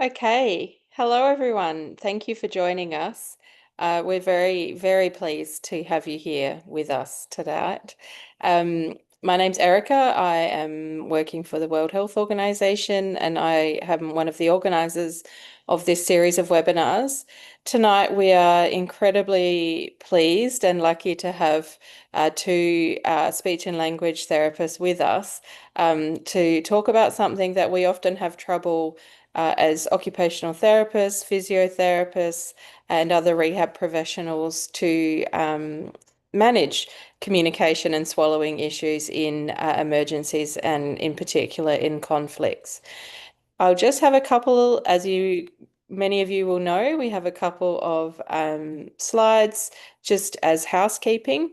Okay. Hello, everyone. Thank you for joining us. We're very, very pleased to have you here with us tonight. My name's Erica. I am working for the World Health Organization, and I am one of the organizers of this series of webinars. Tonight, we are incredibly pleased and lucky to have two speech and language therapists with us to talk about something that we often have trouble as occupational therapists, physiotherapists, and other rehab professionals to manage communication and swallowing issues in emergencies and in particular in conflicts. I'll just have a couple, many of you will know, we have a couple of slides just as housekeeping.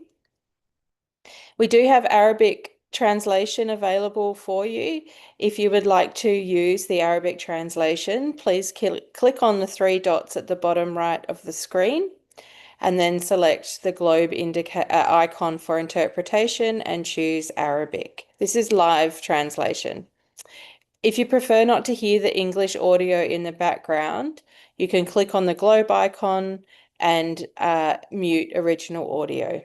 We do have Arabic translation available for you. If you would like to use the Arabic translation, please click on the three dots at the bottom right of the screen and then select the globe icon for interpretation and choose Arabic. This is live translation. If you prefer not to hear the English audio in the background, you can click on the globe icon and mute original audio.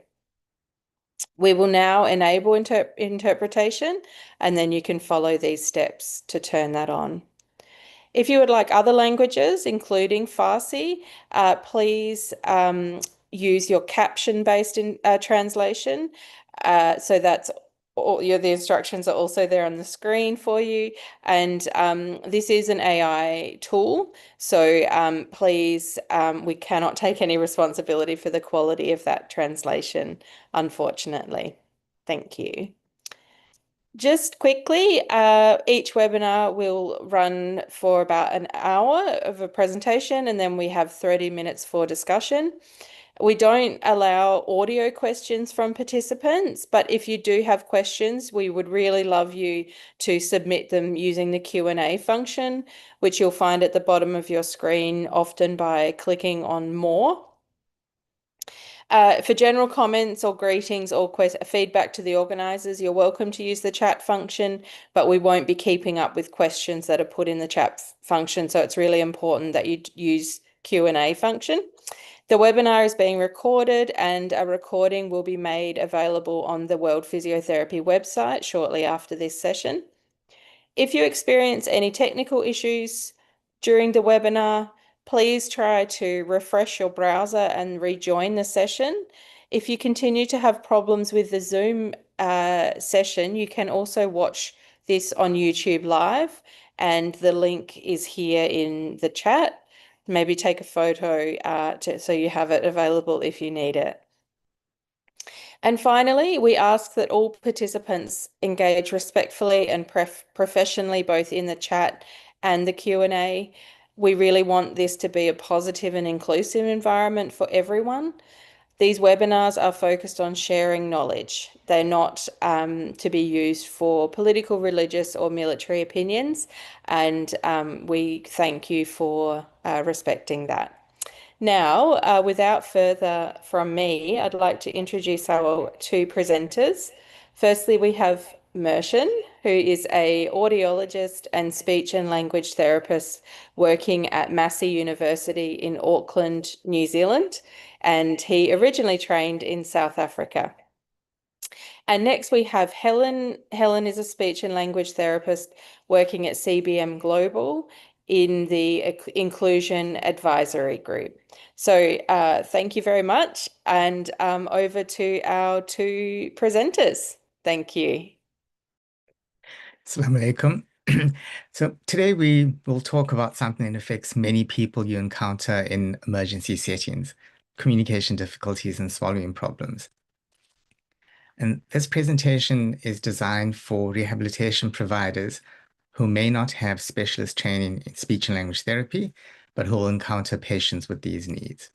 We will now enable interpretation, and then you can follow these steps to turn that on. If you would like other languages, including Farsi, please use your caption-based translation. So that's the instructions are also there on the screen for you. And this is an AI tool, so please, we cannot take any responsibility for the quality of that translation, unfortunately. Thank you. Just quickly, each webinar will run for about an hour of a presentation, and then we have 30 minutes for discussion. We don't allow audio questions from participants, but if you do have questions, we would really love you to submit them using the Q&A function, which you'll find at the bottom of your screen, often by clicking on More. For general comments or greetings or feedback to the organisers, you're welcome to use the chat function, but we won't be keeping up with questions that are put in the chat function, so it's really important that you use Q&A function. The webinar is being recorded, and a recording will be made available on the World Physiotherapy website shortly after this session. If you experience any technical issues during the webinar, please try to refresh your browser and rejoin the session. If you continue to have problems with the Zoom session, you can also watch this on YouTube Live, and the link is here in the chat. Maybe take a photo so you have it available if you need it. And finally, we ask that all participants engage respectfully and professionally, both in the chat and the Q&A. We really want this to be a positive and inclusive environment for everyone. These webinars are focused on sharing knowledge. They're not to be used for political, religious, or military opinions, and we thank you for respecting that. Now, without further from me, I'd like to introduce our two presenters. Firstly, we have Mershan, who is a audiologist and speech and language therapist working at Massey University in Auckland, New Zealand, and he originally trained in South Africa. And next we have Helen. Helen is a speech and language therapist working at CBM Global in the Inclusion Advisory Group. So thank you very much, and over to our two presenters. Thank you. Assalamu alaikum. So today we will talk about something that affects many people you encounter in emergency settings: communication difficulties and swallowing problems. And this presentation is designed for rehabilitation providers who may not have specialist training in speech and language therapy, but who will encounter patients with these needs.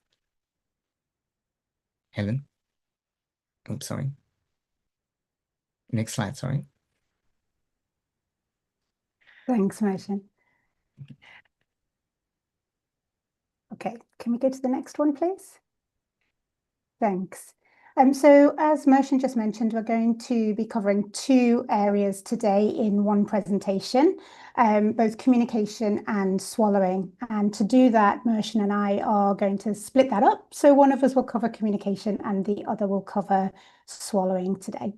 Helen? Oops, sorry. Next slide, sorry. Thanks, Mershan. Okay, can we go to the next one, please? Thanks. So as Mershan just mentioned, we're going to be covering two areas today in one presentation, both communication and swallowing. And to do that, Mershan and I are going to split that up. So one of us will cover communication and the other will cover swallowing today.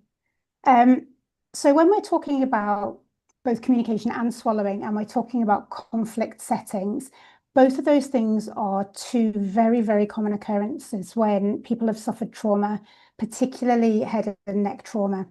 Um, so when we're talking about both communication and swallowing, and we're talking about conflict settings, both of those things are two very, very common occurrences when people have suffered trauma, particularly head and neck trauma.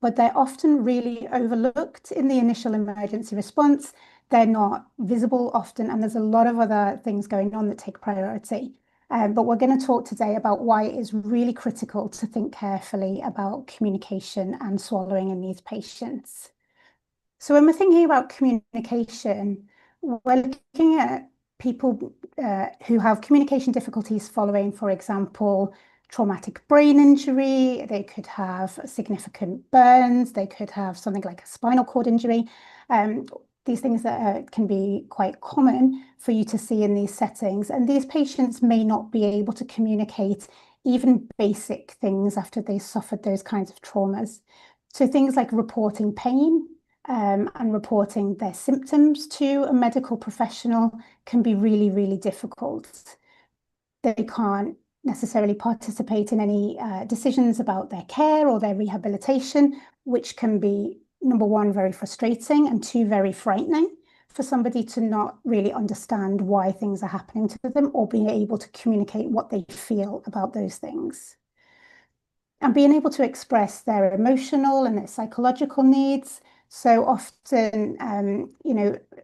But they're often really overlooked in the initial emergency response. They're not visible often, and there's a lot of other things going on that take priority. But we're going to talk today about why it is really critical to think carefully about communication and swallowing in these patients. So when we're thinking about communication, we're looking at people who have communication difficulties following, for example, traumatic brain injury. They could have significant burns. They could have something like a spinal cord injury. These things that can be quite common for you to see in these settings. And these patients may not be able to communicate even basic things after they suffered those kinds of traumas. So things like reporting pain, and reporting their symptoms to a medical professional can be really, really difficult. They can't necessarily participate in any decisions about their care or their rehabilitation, which can be, number one, very frustrating, and two, very frightening for somebody to not really understand why things are happening to them or being able to communicate what they feel about those things. And being able to express their emotional and their psychological needs. So often,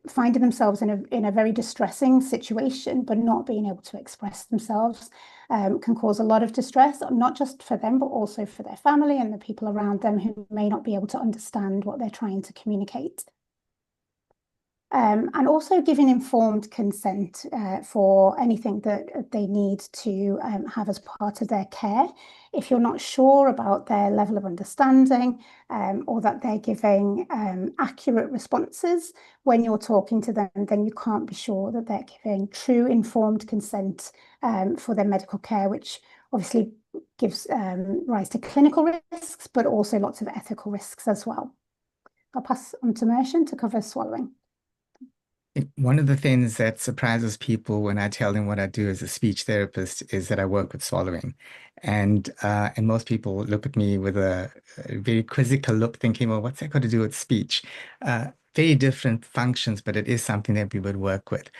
finding themselves in a very distressing situation, but not being able to express themselves can cause a lot of distress, not just for them, but also for their family and the people around them who may not be able to understand what they're trying to communicate. And also giving informed consent for anything that they need to have as part of their care. If you're not sure about their level of understanding or that they're giving accurate responses when you're talking to them, then you can't be sure that they're giving true informed consent for their medical care, which obviously gives rise to clinical risks, but also lots of ethical risks as well. I'll pass on to Mershan to cover swallowing. One of the things that surprises people when I tell them what I do as a speech therapist is that I work with swallowing. And most people look at me with a very quizzical look, thinking, well, what's that got to do with speech? Very different functions, but it is something that we would work with.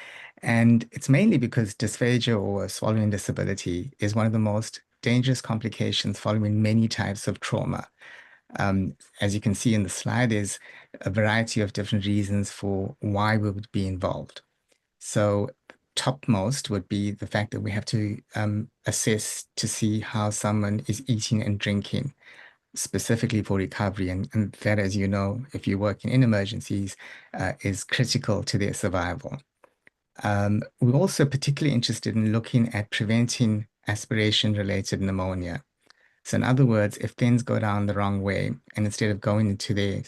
And it's mainly because dysphagia or swallowing disability is one of the most dangerous complications following many types of trauma. As you can see in the slide, there's a variety of different reasons for why we would be involved. So topmost would be the fact that we have to assess to see how someone is eating and drinking, specifically for recovery. And that, as you know, if you're working in emergencies, is critical to their survival. We're also particularly interested in looking at preventing aspiration-related pneumonia. So in other words, if things go down the wrong way, and instead of going into their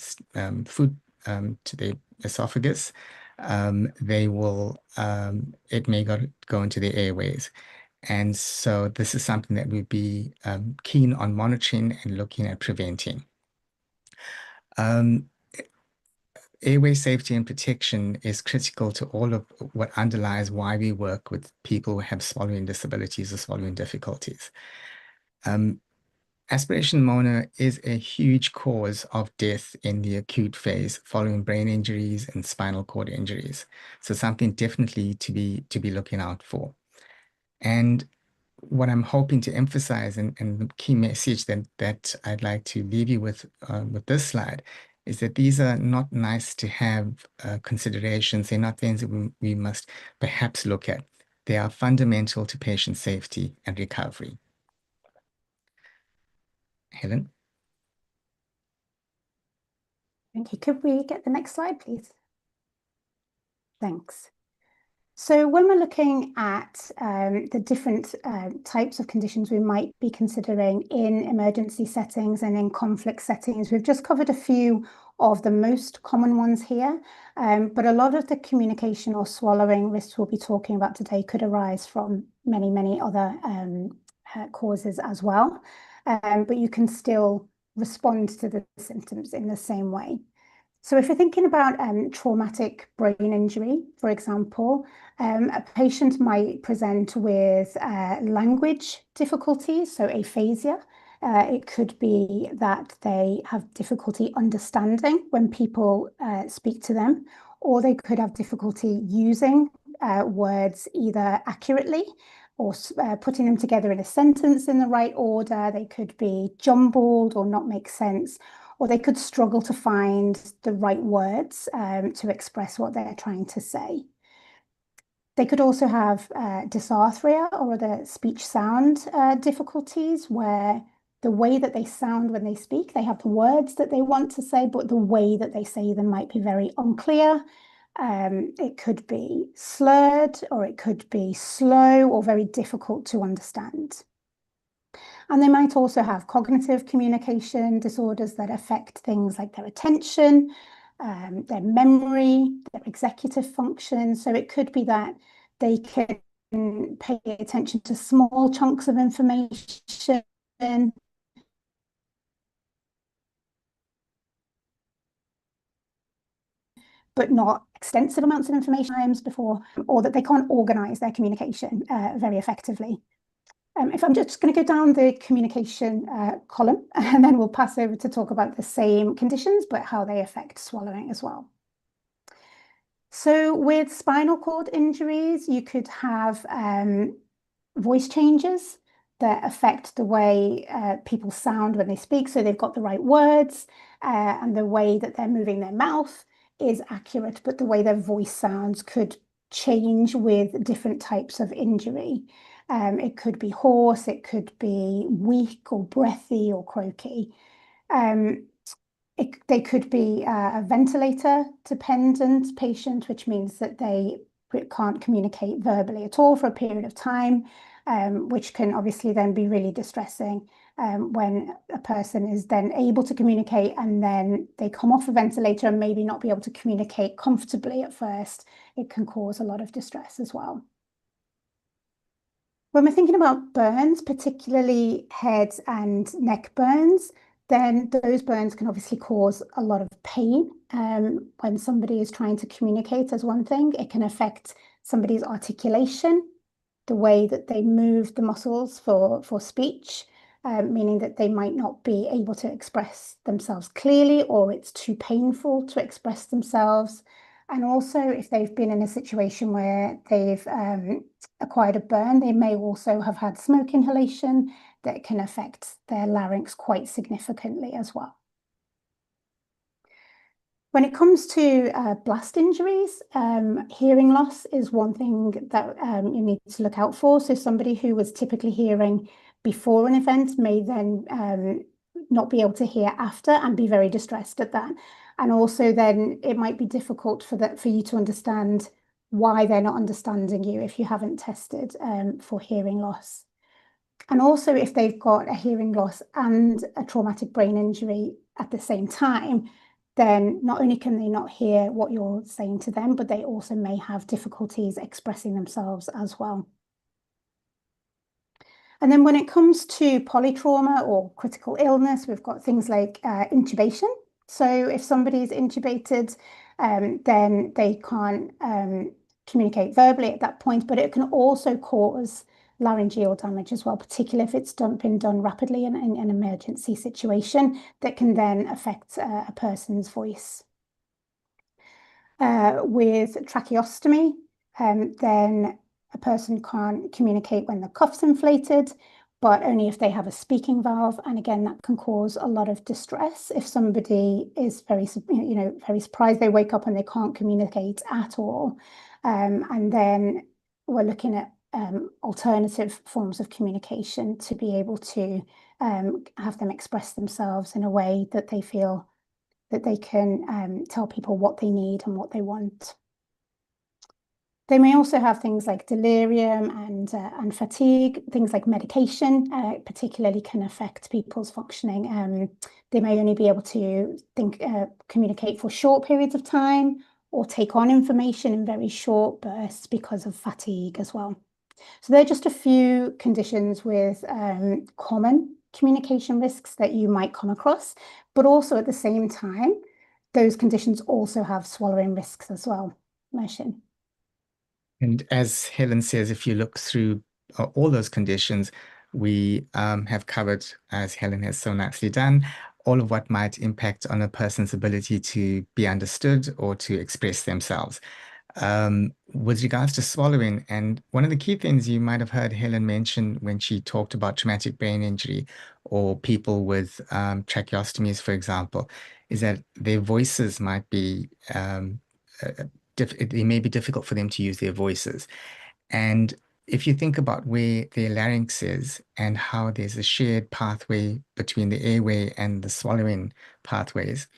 food, to their esophagus, it may go into their airways. And so this is something that we'd be keen on monitoring and looking at preventing. Airway safety and protection is critical to all of what underlies why we work with people who have swallowing disabilities or swallowing difficulties. Aspiration pneumonia is a huge cause of death in the acute phase following brain injuries and spinal cord injuries. So something definitely to be looking out for. And what I'm hoping to emphasize and the key message that I'd like to leave you with this slide is that these are not nice to have considerations. They're not things that we must perhaps look at. They are fundamental to patient safety and recovery. Helen? Thank you. Could we get the next slide, please? Thanks. So when we're looking at the different types of conditions we might be considering in emergency settings and in conflict settings, we've just covered a few of the most common ones here, but a lot of the communication or swallowing risks we'll be talking about today could arise from many, many other causes as well. But you can still respond to the symptoms in the same way. So if we're thinking about traumatic brain injury, for example, a patient might present with language difficulties, so aphasia. It could be that they have difficulty understanding when people speak to them, or they could have difficulty using words either accurately or putting them together in a sentence in the right order. They could be jumbled or not make sense, or they could struggle to find the right words to express what they're trying to say. They could also have dysarthria or other speech sound difficulties, where the way that they sound when they speak, they have the words that they want to say, but the way that they say them might be very unclear. It could be slurred, or it could be slow or very difficult to understand. And they might also have cognitive communication disorders that affect things like their attention, their memory, their executive function. So it could be that they can pay attention to small chunks of information, but not extensive amounts of information times before, or that they can't organize their communication very effectively. If I'm just going to go down the communication column, and then we'll pass over to talk about the same conditions, but how they affect swallowing as well. So with spinal cord injuries, you could have voice changes that affect the way people sound when they speak. So they've got the right words, and the way that they're moving their mouth is accurate, but the way their voice sounds could change with different types of injury. It could be hoarse, it could be weak or breathy or croaky. They could be a ventilator dependent patient, which means that they can't communicate verbally at all for a period of time, which can obviously then be really distressing when a person is then able to communicate and then they come off a ventilator and maybe not be able to communicate comfortably at first. It can cause a lot of distress as well. When we're thinking about burns, particularly head and neck burns, then those burns can obviously cause a lot of pain. When somebody is trying to communicate as one thing, it can affect somebody's articulation, the way that they move the muscles for speech, meaning that they might not be able to express themselves clearly, or it's too painful to express themselves. And also, if they've been in a situation where they've acquired a burn, they may also have had smoke inhalation that can affect their larynx quite significantly as well. When it comes to blast injuries, hearing loss is one thing that you need to look out for. So somebody who was typically hearing before an event may then not be able to hear after and be very distressed at that. And also then it might be difficult for you to understand why they're not understanding you if you haven't tested for hearing loss. And also if they've got a hearing loss and a traumatic brain injury at the same time, then not only can they not hear what you're saying to them, but they also may have difficulties expressing themselves as well. And then when it comes to polytrauma or critical illness, we've got things like intubation. So if somebody's intubated, then they can't communicate verbally at that point, but it can also cause laryngeal damage as well, particularly if it's been done rapidly in an emergency situation that can then affect a person's voice. With tracheostomy, then a person can't communicate when the cuff's inflated, but only if they have a speaking valve. And again, that can cause a lot of distress if somebody is very surprised they wake up and they can't communicate at all. And then we're looking at alternative forms of communication to be able to have them express themselves in a way that they feel that they can tell people what they need and what they want. They may also have things like delirium and fatigue. Things like medication particularly can affect people's functioning. They may only be able to communicate for short periods of time or take on information in very short bursts because of fatigue as well. So they're just a few conditions with common communication risks that you might come across, but also at the same time, those conditions also have swallowing risks as well. Motion. And as Helen says, if you look through all those conditions, we have covered, as Helen has so nicely done, all of what might impact on a person's ability to be understood or to express themselves. With regards to swallowing, and one of the key things you might have heard Helen mention when she talked about traumatic brain injury or people with tracheostomies, for example, is that their voices might be it may be difficult for them to use their voices. And if you think about where their larynx is and how there's a shared pathway between the airway and the swallowing pathways,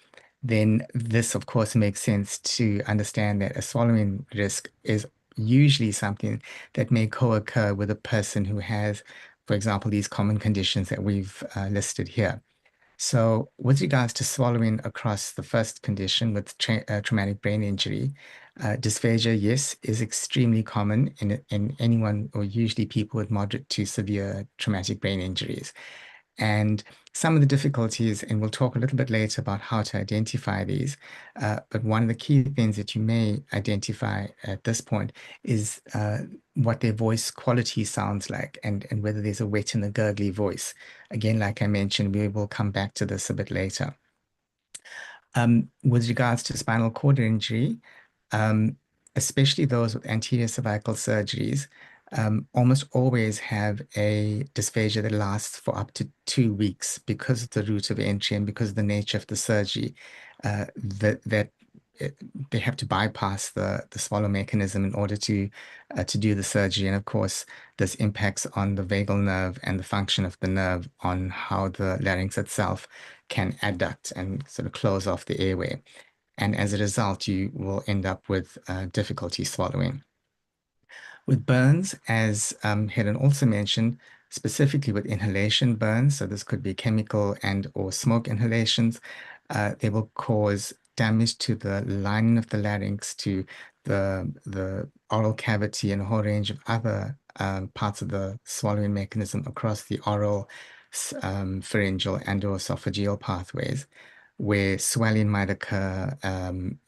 then this, of course, makes sense to understand that a swallowing risk is usually something that may co-occur with a person who has, for example, these common conditions that we've listed here. So with regards to swallowing across the first condition with traumatic brain injury, dysphagia, yes, is extremely common in anyone or usually people with moderate to severe traumatic brain injuries. And some of the difficulties, and we'll talk a little bit later about how to identify these, but one of the key things that you may identify at this point is what their voice quality sounds like and whether there's a wet and a gurgly voice. Again, like I mentioned, we will come back to this a bit later. With regards to spinal cord injury, especially those with anterior cervical surgeries, almost always have a dysphagia that lasts for up to 2 weeks because of the route of entry and because of the nature of the surgery, that they have to bypass the swallow mechanism in order to do the surgery. And of course, this impacts on the vagal nerve and the function of the nerve on how the larynx itself can adduct and sort of close off the airway. And as a result, you will end up with difficulty swallowing. With burns, as Helen also mentioned, specifically with inhalation burns, so this could be chemical and or smoke inhalations, they will cause damage to the lining of the larynx, to the oral cavity, and a whole range of other parts of the swallowing mechanism across the oral, pharyngeal, and or esophageal pathways, where swelling might occur, and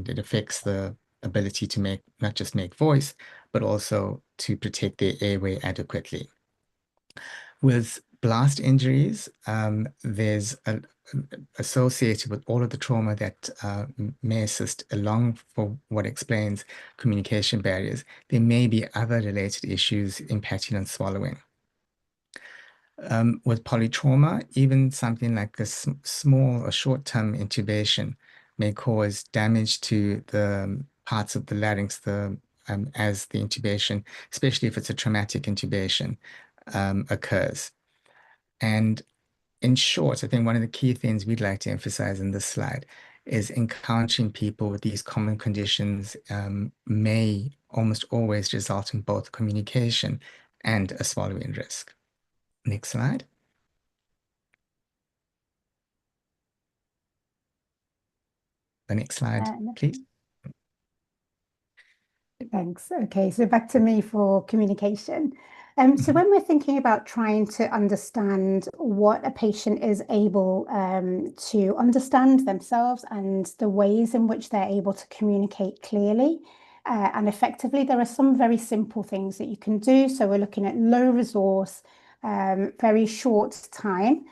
it affects the ability to make not just make voice, but also to protect their airway adequately. With blast injuries, there's associated with all of the trauma that may assist along for what explains communication barriers, there may be other related issues impacting on swallowing. With polytrauma, even something like a small or short-term intubation may cause damage to the parts of the larynx as the intubation, especially if it's a traumatic intubation, occurs. And in short, I think one of the key things we'd like to emphasize in this slide is encountering people with these common conditions may almost always result in both communication and a swallowing risk. Next slide. The next slide, please. Thanks. Okay, so back to me for communication. So when we're thinking about trying to understand what a patient is able to understand themselves and the ways in which they're able to communicate clearly and effectively, there are some very simple things that you can do. So we're looking at low resource, very short time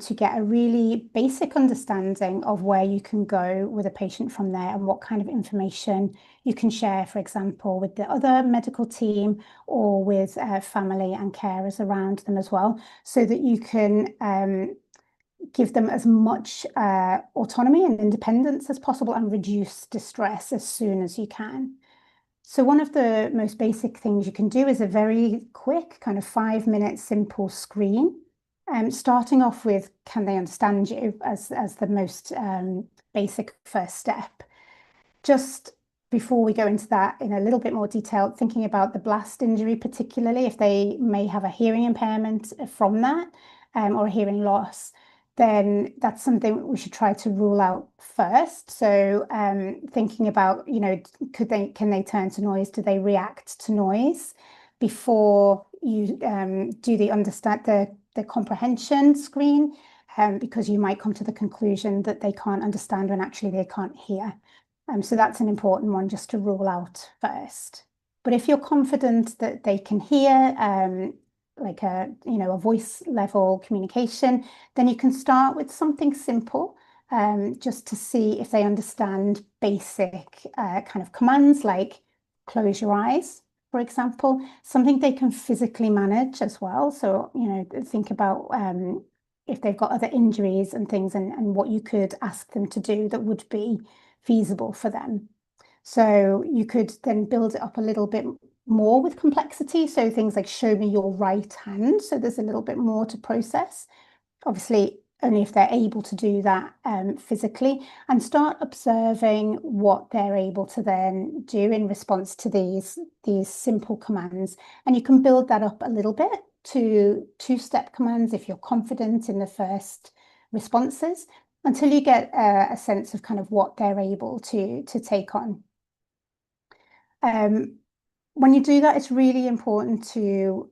to get a really basic understanding of where you can go with a patient from there and what kind of information you can share, for example, with the other medical team or with family and carers around them as well, so that you can give them as much autonomy and independence as possible and reduce distress as soon as you can. So one of the most basic things you can do is a very quick kind of 5-minute simple screen. Starting off with, can they understand you as the most basic first step. Just before we go into that in a little bit more detail, thinking about the blast injury, particularly if they may have a hearing impairment from that or a hearing loss, then that's something we should try to rule out first. So thinking about, can they turn to noise? Do they react to noise? before you do the comprehension screen, because you might come to the conclusion that they can't understand when actually they can't hear. So that's an important one just to rule out first. But if you're confident that they can hear, like a voice level communication, then you can start with something simple, just to see if they understand basic kind of commands like close your eyes, for example, something they can physically manage as well. So, think about if they've got other injuries and things, and what you could ask them to do that would be feasible for them. So you could then build it up a little bit more with complexity. So things like show me your right hand. So there's a little bit more to process. Obviously, only if they're able to do that physically, and start observing what they're able to then do in response to these simple commands. And you can build that up a little bit to two-step commands if you're confident in the first responses, until you get a sense of kind of what they're able to take on. When you do that, it's really important to,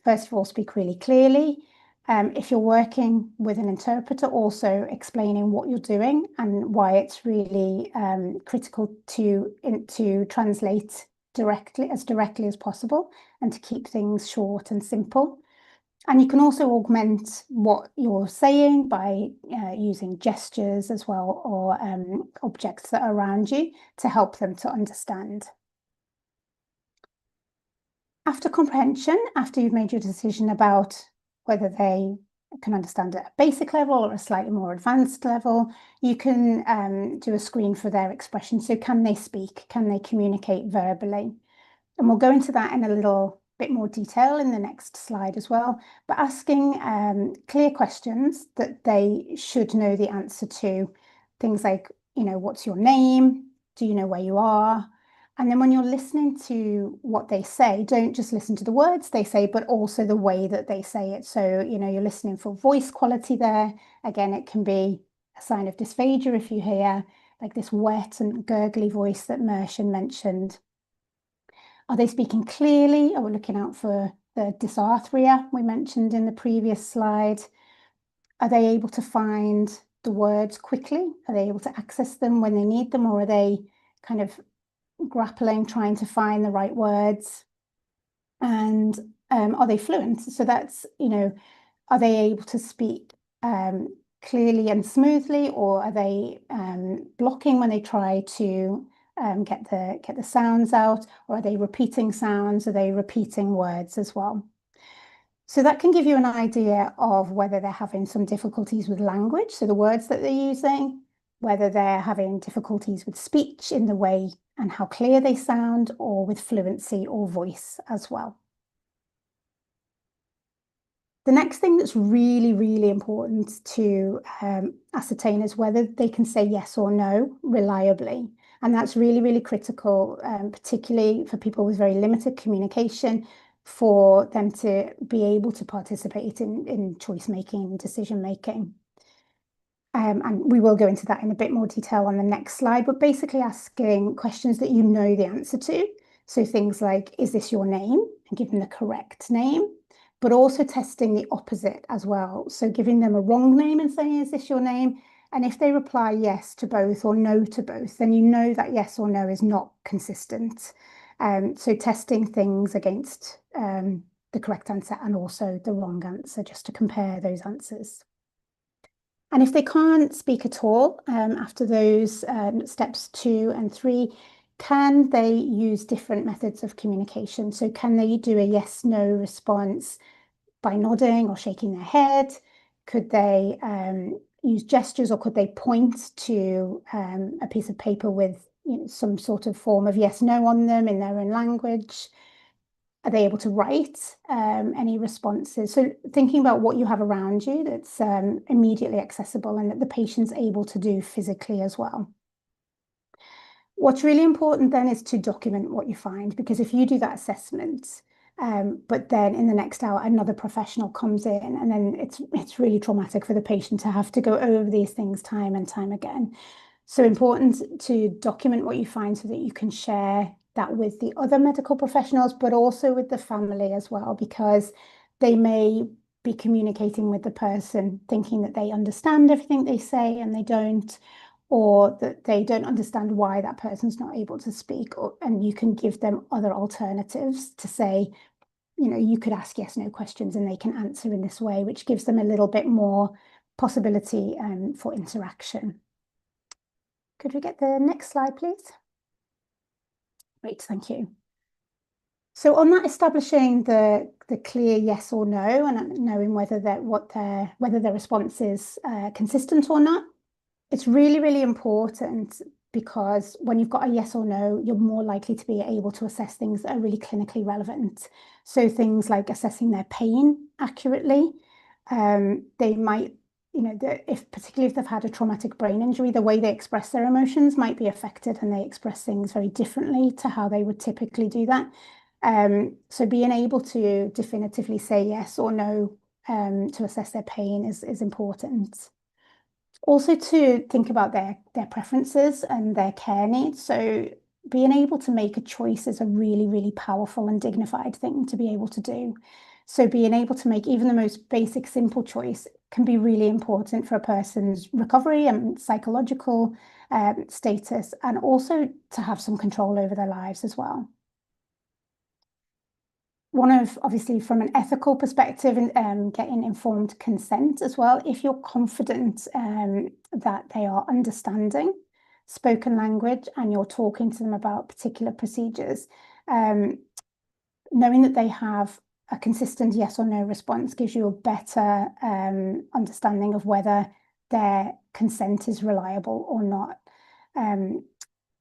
first of all, speak really clearly. If you're working with an interpreter, also explaining what you're doing and why it's really critical to translate directly as possible, and to keep things short and simple. And you can also augment what you're saying by using gestures as well, or objects that are around you to help them to understand. After comprehension, after you've made your decision about whether they can understand at a basic level or a slightly more advanced level, you can do a screen for their expression. So can they speak? Can they communicate verbally? And we'll go into that in a little bit more detail in the next slide as well. But asking clear questions that they should know the answer to. Things like, what's your name? Do you know where you are? And then when you're listening to what they say, don't just listen to the words they say, but also the way that they say it. So, you're listening for voice quality there. Again, it can be a sign of dysphagia if you hear like this wet and gurgly voice that Mershan mentioned. Are they speaking clearly? Are we looking out for the dysarthria we mentioned in the previous slide? Are they able to find the words quickly? Are they able to access them when they need them? Or are they kind of grappling, trying to find the right words? And are they fluent? So that's, are they able to speak clearly and smoothly, or are they blocking when they try to get the sounds out, or are they repeating sounds? Are they repeating words as well? So that can give you an idea of whether they're having some difficulties with language, so the words that they're using, whether they're having difficulties with speech in the way and how clear they sound, or with fluency or voice as well. The next thing that's really, really important to ascertain is whether they can say yes or no reliably. And that's really, really critical, particularly for people with very limited communication, for them to be able to participate in choice making and decision making. And we will go into that in a bit more detail on the next slide, but basically asking questions that you know the answer to. So things like, is this your name? And give them the correct name, but also testing the opposite as well. So giving them a wrong name and saying, is this your name? And if they reply yes to both or no to both, then you know that yes or no is not consistent. So testing things against the correct answer and also the wrong answer, just to compare those answers. And if they can't speak at all after those steps 2 and 3, can they use different methods of communication? So can they do a yes/no response by nodding or shaking their head? Could they use gestures, or could they point to a piece of paper with some sort of form of yes/no on them in their own language? Are they able to write any responses? So thinking about what you have around you that's immediately accessible and that the patient's able to do physically as well. What's really important then is to document what you find, because if you do that assessment, but then in the next hour another professional comes in, and then it's really traumatic for the patient to have to go over these things time and time again. So important to document what you find so that you can share that with the other medical professionals, but also with the family as well, because they may be communicating with the person thinking that they understand everything they say and they don't, or that they don't understand why that person's not able to speak, and you can give them other alternatives to say, you could ask yes, no questions and they can answer in this way, which gives them a little bit more possibility for interaction. Could we get the next slide, please? Great, thank you. So on that, establishing the clear yes or no, and knowing whether their response is consistent or not, it's really, really important, because when you've got a yes or no, you're more likely to be able to assess things that are really clinically relevant. So things like assessing their pain accurately. They might, particularly if they've had a traumatic brain injury, the way they express their emotions might be affected, and they express things very differently to how they would typically do that. So being able to definitively say yes or no to assess their pain is important. Also to think about their preferences and their care needs. So being able to make a choice is a really, really powerful and dignified thing to be able to do. So being able to make even the most basic, simple choice can be really important for a person's recovery and psychological status, and also to have some control over their lives as well. Obviously, from an ethical perspective, getting informed consent as well. If you're confident that they are understanding spoken language and you're talking to them about particular procedures, knowing that they have a consistent yes or no response gives you a better understanding of whether their consent is reliable or not,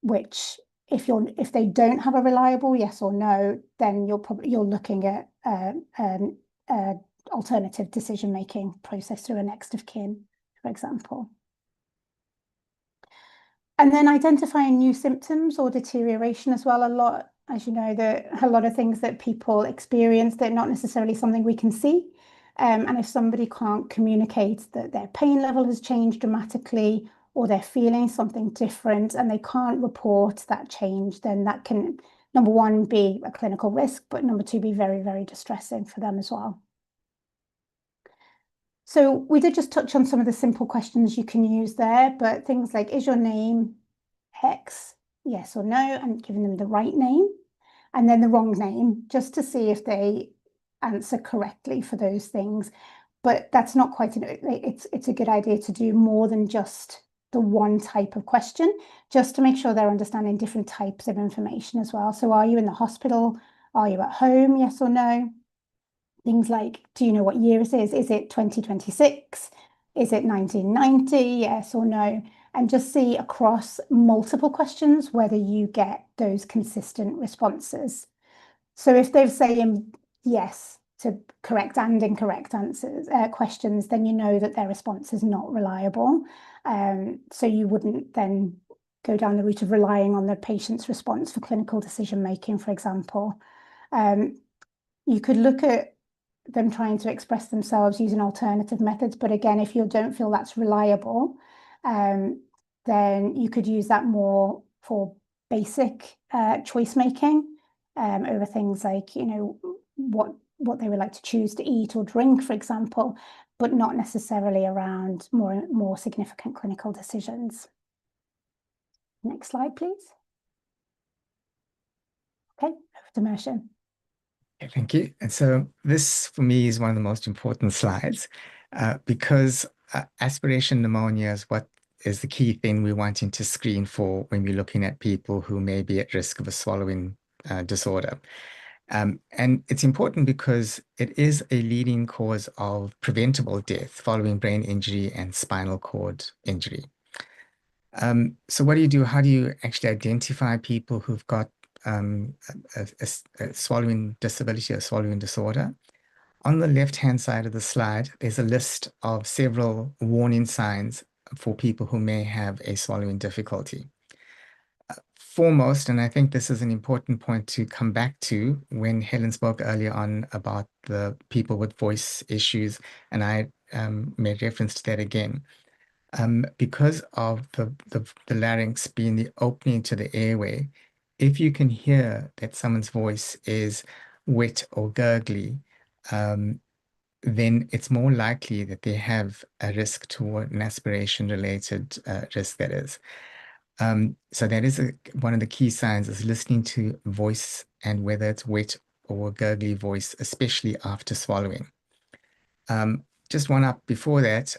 which if they don't have a reliable yes or no, then you're looking at alternative decision-making process through a next of kin, for example. And then identifying new symptoms or deterioration as well. As you know, a lot of things that people experience, they're not necessarily something we can see. And if somebody can't communicate that their pain level has changed dramatically, or they're feeling something different and they can't report that change, then that can, number one, be a clinical risk, but number two, be very, very distressing for them as well. So we did just touch on some of the simple questions you can use there, but things like, is your name X, yes or no, and giving them the right name, and then the wrong name, just to see if they answer correctly for those things. But that's not quite, it's a good idea to do more than just the one type of question, just to make sure they're understanding different types of information as well. So are you in the hospital? Are you at home? Yes or no? Things like, do you know what year it is? Is it 2026? Is it 1990? Yes or no? And just see across multiple questions whether you get those consistent responses. So if they're saying yes to correct and incorrect answers, questions, then you know that their response is not reliable. So you wouldn't then go down the route of relying on the patient's response for clinical decision making, for example. You could look at them trying to express themselves using alternative methods, but again, if you don't feel that's reliable, then you could use that more for basic choice making over things like, what they would like to choose to eat or drink, for example, but not necessarily around more significant clinical decisions. Next slide, please. Okay, over to Mershon. Okay, thank you. And so this, for me, is one of the most important slides because aspiration pneumonia is the key thing we're wanting to screen for when we're looking at people who may be at risk of a swallowing disorder. And it's important because it is a leading cause of preventable death following brain injury and spinal cord injury. So what do you do? How do you actually identify people who've got a swallowing disability or swallowing disorder? On the left-hand side of the slide, there's a list of several warning signs for people who may have a swallowing difficulty. Foremost, and I think this is an important point to come back to when Helen spoke earlier on about the people with voice issues, and I made reference to that again. Because of the larynx being the opening to the airway, if you can hear that someone's voice is wet or gurgly, um, then it's more likely that they have a risk toward an aspiration-related risk, that is. So that is one of the key signs, is listening to voice and whether it's wet or gurgly voice, especially after swallowing. Just one up before that,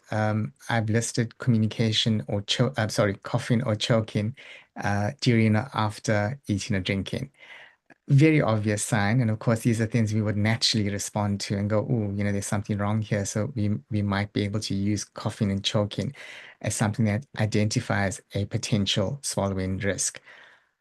I've listed communication or coughing or choking during or after eating or drinking. Very obvious sign, and of course, these are things we would naturally respond to and go, "Oh, there's something wrong here." So we might be able to use coughing and choking as something that identifies a potential swallowing risk.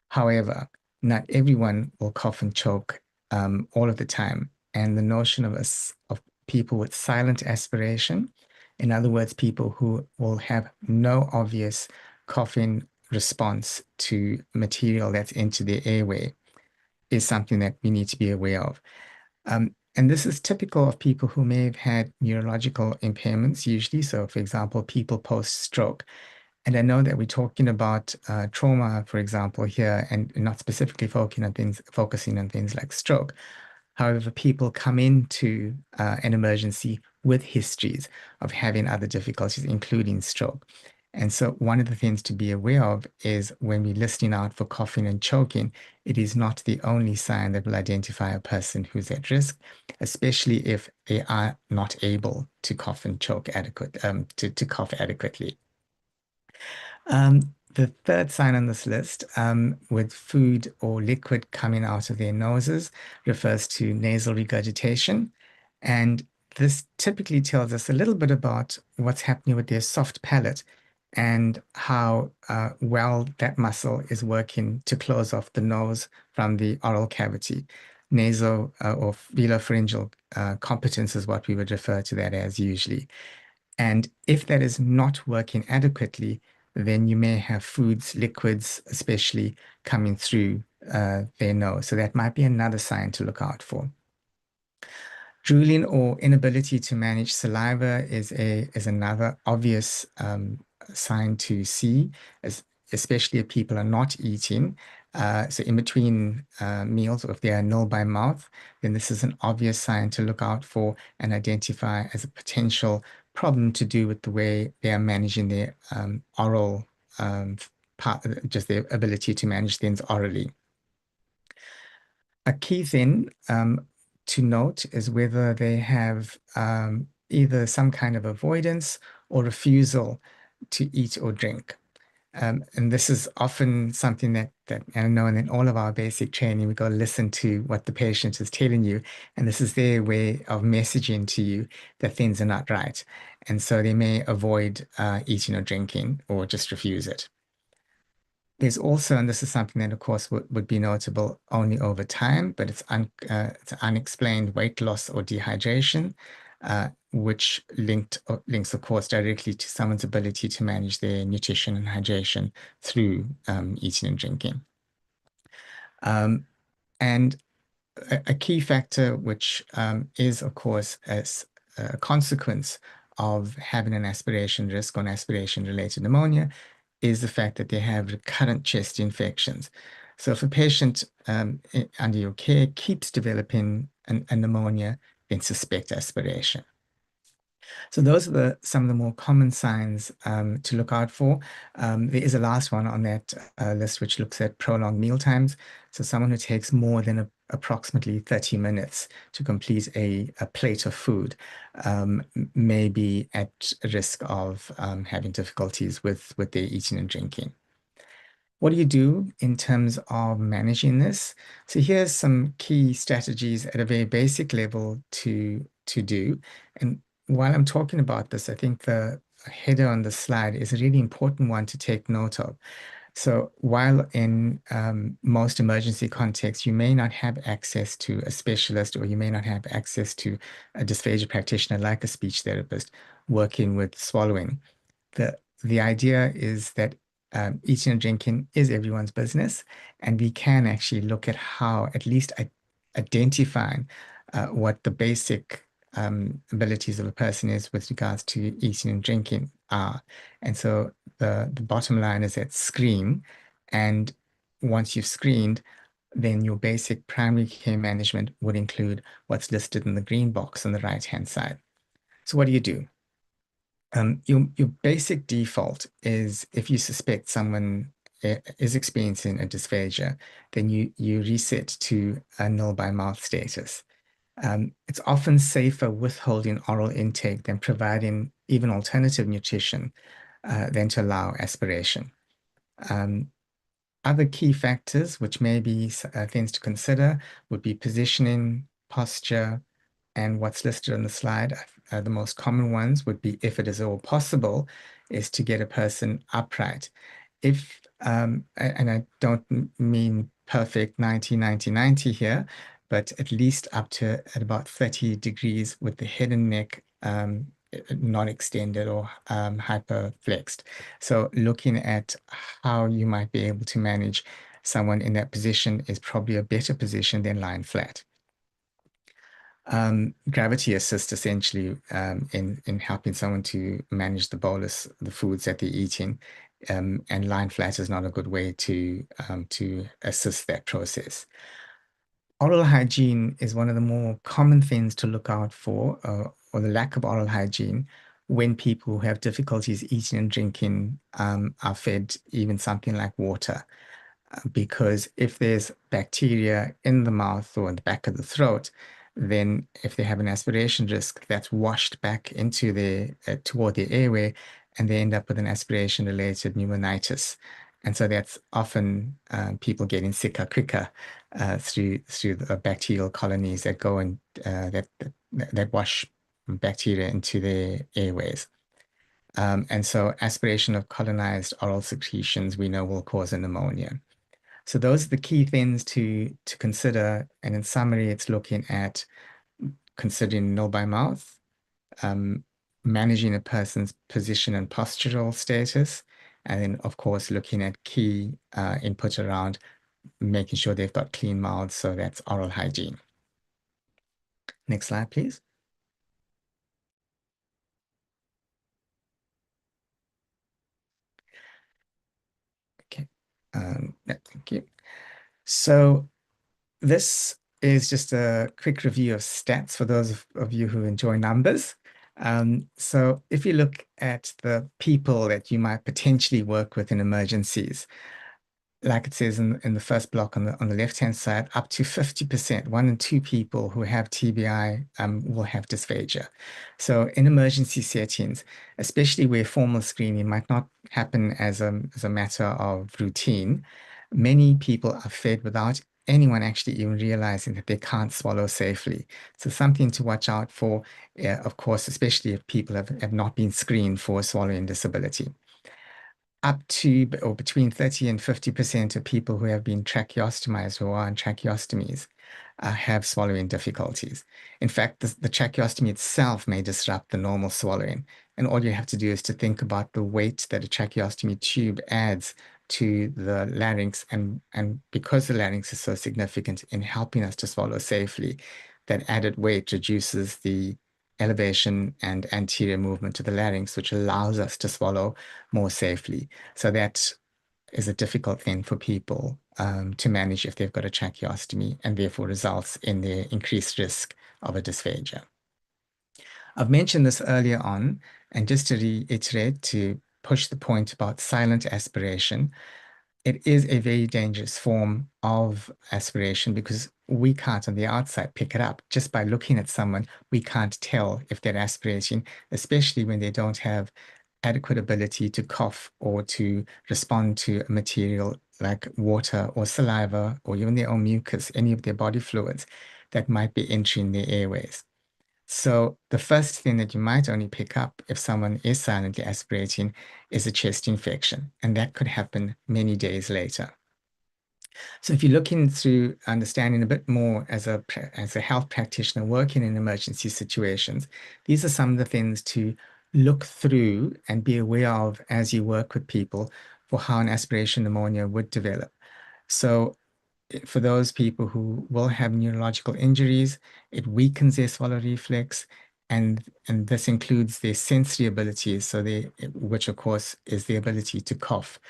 However, not everyone will cough and choke all of the time. And the notion of people with silent aspiration, in other words, people who will have no obvious coughing response to material that's into their airway, is something that we need to be aware of. And this is typical of people who may have had neurological impairments, usually. So, for example, people post-stroke. And I know that we're talking about trauma, for example, here, and not specifically focusing on things like stroke. However, people come into an emergency with histories of having other difficulties, including stroke. And so one of the things to be aware of is when we're listening out for coughing and choking, it is not the only sign that will identify a person who's at risk, especially if they are not able to cough and choke to cough adequately. The third sign on this list, with food or liquid coming out of their noses, refers to nasal regurgitation. And this typically tells us a little bit about what's happening with their soft palate and how well that muscle is working to close off the nose from the oral cavity. Nasal or velopharyngeal competence is what we would refer to that as usually. And if that is not working adequately, then you may have foods, liquids, especially coming through their nose. So that might be another sign to look out for. Drooling or inability to manage saliva is another obvious sign to see, especially if people are not eating. So in between meals, or if they are nil by mouth, then this is an obvious sign to look out for and identify as a potential problem to do with the way they are managing their oral just their ability to manage things orally. A key thing to note is whether they have either some kind of avoidance or refusal to eat or drink. And this is often something that I know in all of our basic training, we go listen to what the patient is telling you. And this is their way of messaging to you that things are not right. And so they may avoid eating or drinking or just refuse it. There's also, and this is something that, of course, would be notable only over time, but it's unexplained weight loss or dehydration, which links, of course, directly to someone's ability to manage their nutrition and hydration through eating and drinking. And a key factor, which is, of course, as a consequence of having an aspiration risk or an aspiration-related pneumonia, is the fact that they have recurrent chest infections. So if a patient under your care keeps developing a pneumonia, then suspect aspiration. So those are some of the more common signs to look out for. There is a last one on that list, which looks at prolonged meal times. So someone who takes more than approximately 30 minutes to complete a plate of food may be at risk of having difficulties with their eating and drinking. What do you do in terms of managing this? So here's some key strategies at a very basic level to do. And while I'm talking about this, I think the header on the slide is a really important one to take note of. So while in most emergency contexts, you may not have access to a specialist, or you may not have access to a dysphagia practitioner like a speech therapist working with swallowing, the idea is that eating and drinking is everyone's business, and we can actually look at how at least identifying what the basic abilities of a person is with regards to eating and drinking are. And so the bottom line is that screen and once you've screened, then your basic primary care management would include what's listed in the green box on the right-hand side. So what do you do? Your basic default is if you suspect someone is experiencing a dysphagia, then you reset to a nil by mouth status. It's often safer withholding oral intake than providing even alternative nutrition than to allow aspiration. Other key factors, which may be things to consider, would be positioning, posture, and what's listed on the slide. The most common ones would be, if it is all possible, is to get a person upright. And I don't mean perfect 90, 90, 90 here, but at least up to at about 30 degrees with the head and neck not extended or hyper flexed. So looking at how you might be able to manage someone in that position is probably a better position than lying flat. Gravity assists essentially in helping someone to manage the bolus, the foods that they're eating, and lying flat is not a good way to assist that process. Oral hygiene is one of the more common things to look out for, or the lack of oral hygiene, when people who have difficulties eating and drinking are fed even something like water. Because if there's bacteria in the mouth or in the back of the throat, then if they have an aspiration risk, that's washed back into toward the airway, and they end up with an aspiration-related pneumonitis. And so that's often people getting sicker quicker through the bacterial colonies that go and that wash bacteria into their airways. And so aspiration of colonized oral secretions we know will cause a pneumonia. So those are the key things to consider. And in summary, it's looking at considering nil by mouth, managing a person's position and postural status, and then, of course, looking at key input around making sure they've got clean mouths, so that's oral hygiene. Next slide, please. Okay, thank you. So this is just a quick review of stats for those of you who enjoy numbers. So if you look at the people that you might potentially work with in emergencies, like it says in the first block on the left-hand side, up to 50%, 1 in 2 people who have TBI will have dysphagia. So in emergency settings, especially where formal screening might not happen as a matter of routine, many people are fed without anyone actually even realizing that they can't swallow safely. So something to watch out for, of course, especially if people have not been screened for a swallowing disability. Up to or between 30 and 50% of people who have been tracheostomized or are on tracheostomies have swallowing difficulties. In fact, the tracheostomy itself may disrupt the normal swallowing. And all you have to do is to think about the weight that a tracheostomy tube adds to the larynx. And because the larynx is so significant in helping us to swallow safely, that added weight reduces the elevation and anterior movement to the larynx, which allows us to swallow more safely. So that is a difficult thing for people to manage if they've got a tracheostomy, and therefore results in their increased risk of a dysphagia. I've mentioned this earlier on, and just to reiterate, to push the point about silent aspiration, it is a very dangerous form of aspiration because we can't on the outside pick it up. Just by looking at someone, we can't tell if they're aspirating, especially when they don't have adequate ability to cough or to respond to a material like water or saliva or even their own mucus, any of their body fluids that might be entering their airways. So the first thing that you might only pick up if someone is silently aspirating is a chest infection, and that could happen many days later. So if you're looking through understanding a bit more as a health practitioner working in emergency situations, these are some of the things to look through and be aware of as you work with people for how an aspiration pneumonia would develop. So for those people who will have neurological injuries, it weakens their swallow reflex, and this includes their sensory abilities, so which of course is the ability to cough.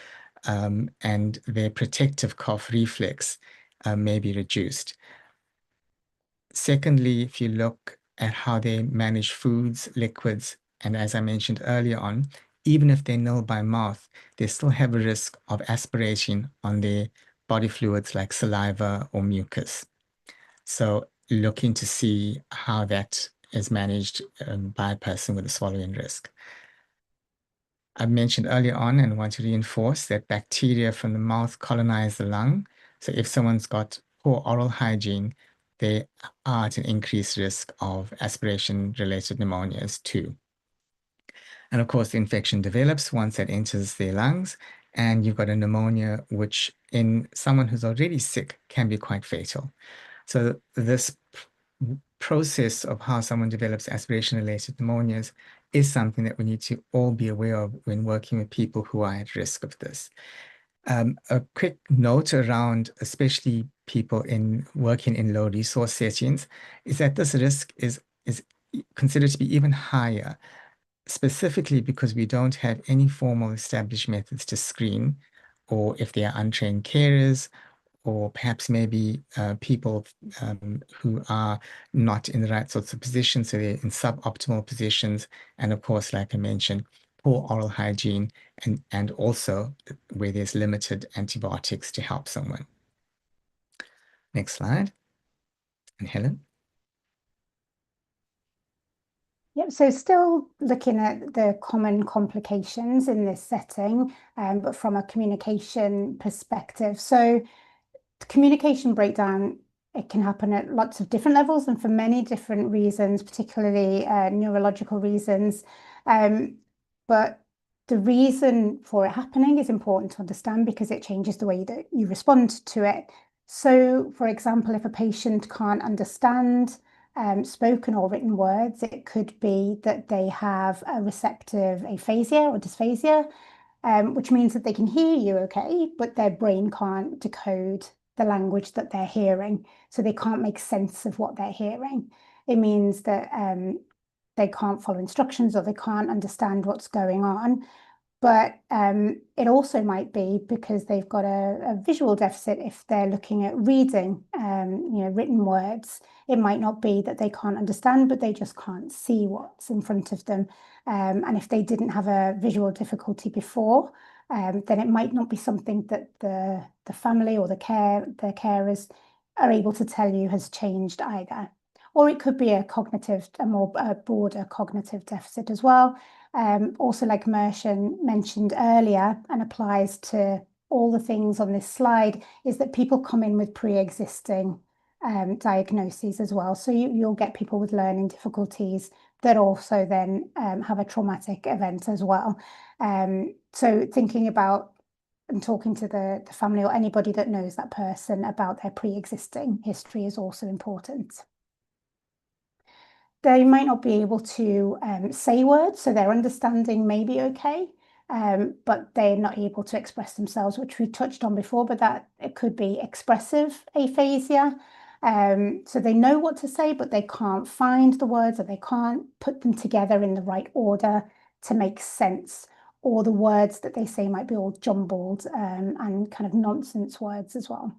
and their protective cough reflex may be reduced. Secondly, if you look at how they manage foods, liquids, and as I mentioned earlier on, even if they nil by mouth, they still have a risk of aspiration on their body fluids like saliva or mucus. So looking to see how that is managed by a person with a swallowing risk. I mentioned earlier on and want to reinforce that bacteria from the mouth colonize the lung. So if someone's got poor oral hygiene, they are at an increased risk of aspiration-related pneumonias too. And of course, the infection develops once it enters their lungs, and you've got a pneumonia, which in someone who's already sick can be quite fatal. So this process of how someone develops aspiration-related pneumonias is something that we need to all be aware of when working with people who are at risk of this. A quick note around, especially people working in low resource settings, is that this risk is considered to be even higher, specifically because we don't have any formal established methods to screen, or if they are untrained carers, or perhaps maybe people who are not in the right sorts of positions, so they're in suboptimal positions. And of course, like I mentioned, poor oral hygiene and also where there's limited antibiotics to help someone. Next slide. And Helen. Yep, so still looking at the common complications in this setting, but from a communication perspective. So communication breakdown, it can happen at lots of different levels and for many different reasons, particularly neurological reasons. But the reason for it happening is important to understand because it changes the way that you respond to it. So, for example, if a patient can't understand spoken or written words, it could be that they have a receptive aphasia or dysphasia, which means that they can hear you okay, but their brain can't decode the language that they're hearing. So they can't make sense of what they're hearing. It means that they can't follow instructions or they can't understand what's going on. But it also might be because they've got a visual deficit if they're looking at reading, written words. It might not be that they can't understand, but they just can't see what's in front of them. And if they didn't have a visual difficulty before, then it might not be something that the family or the carers are able to tell you has changed either. Or it could be a more broader cognitive deficit as well. Also, like Mershan mentioned earlier, and applies to all the things on this slide, is that people come in with pre-existing diagnoses as well. So you'll get people with learning difficulties that also then have a traumatic event as well. So thinking about and talking to the family or anybody that knows that person about their pre-existing history is also important. They might not be able to say words, so their understanding may be okay, but they're not able to express themselves, which we touched on before, but that it could be expressive aphasia. So they know what to say, but they can't find the words or they can't put them together in the right order to make sense. Or the words that they say might be all jumbled and kind of nonsense words as well.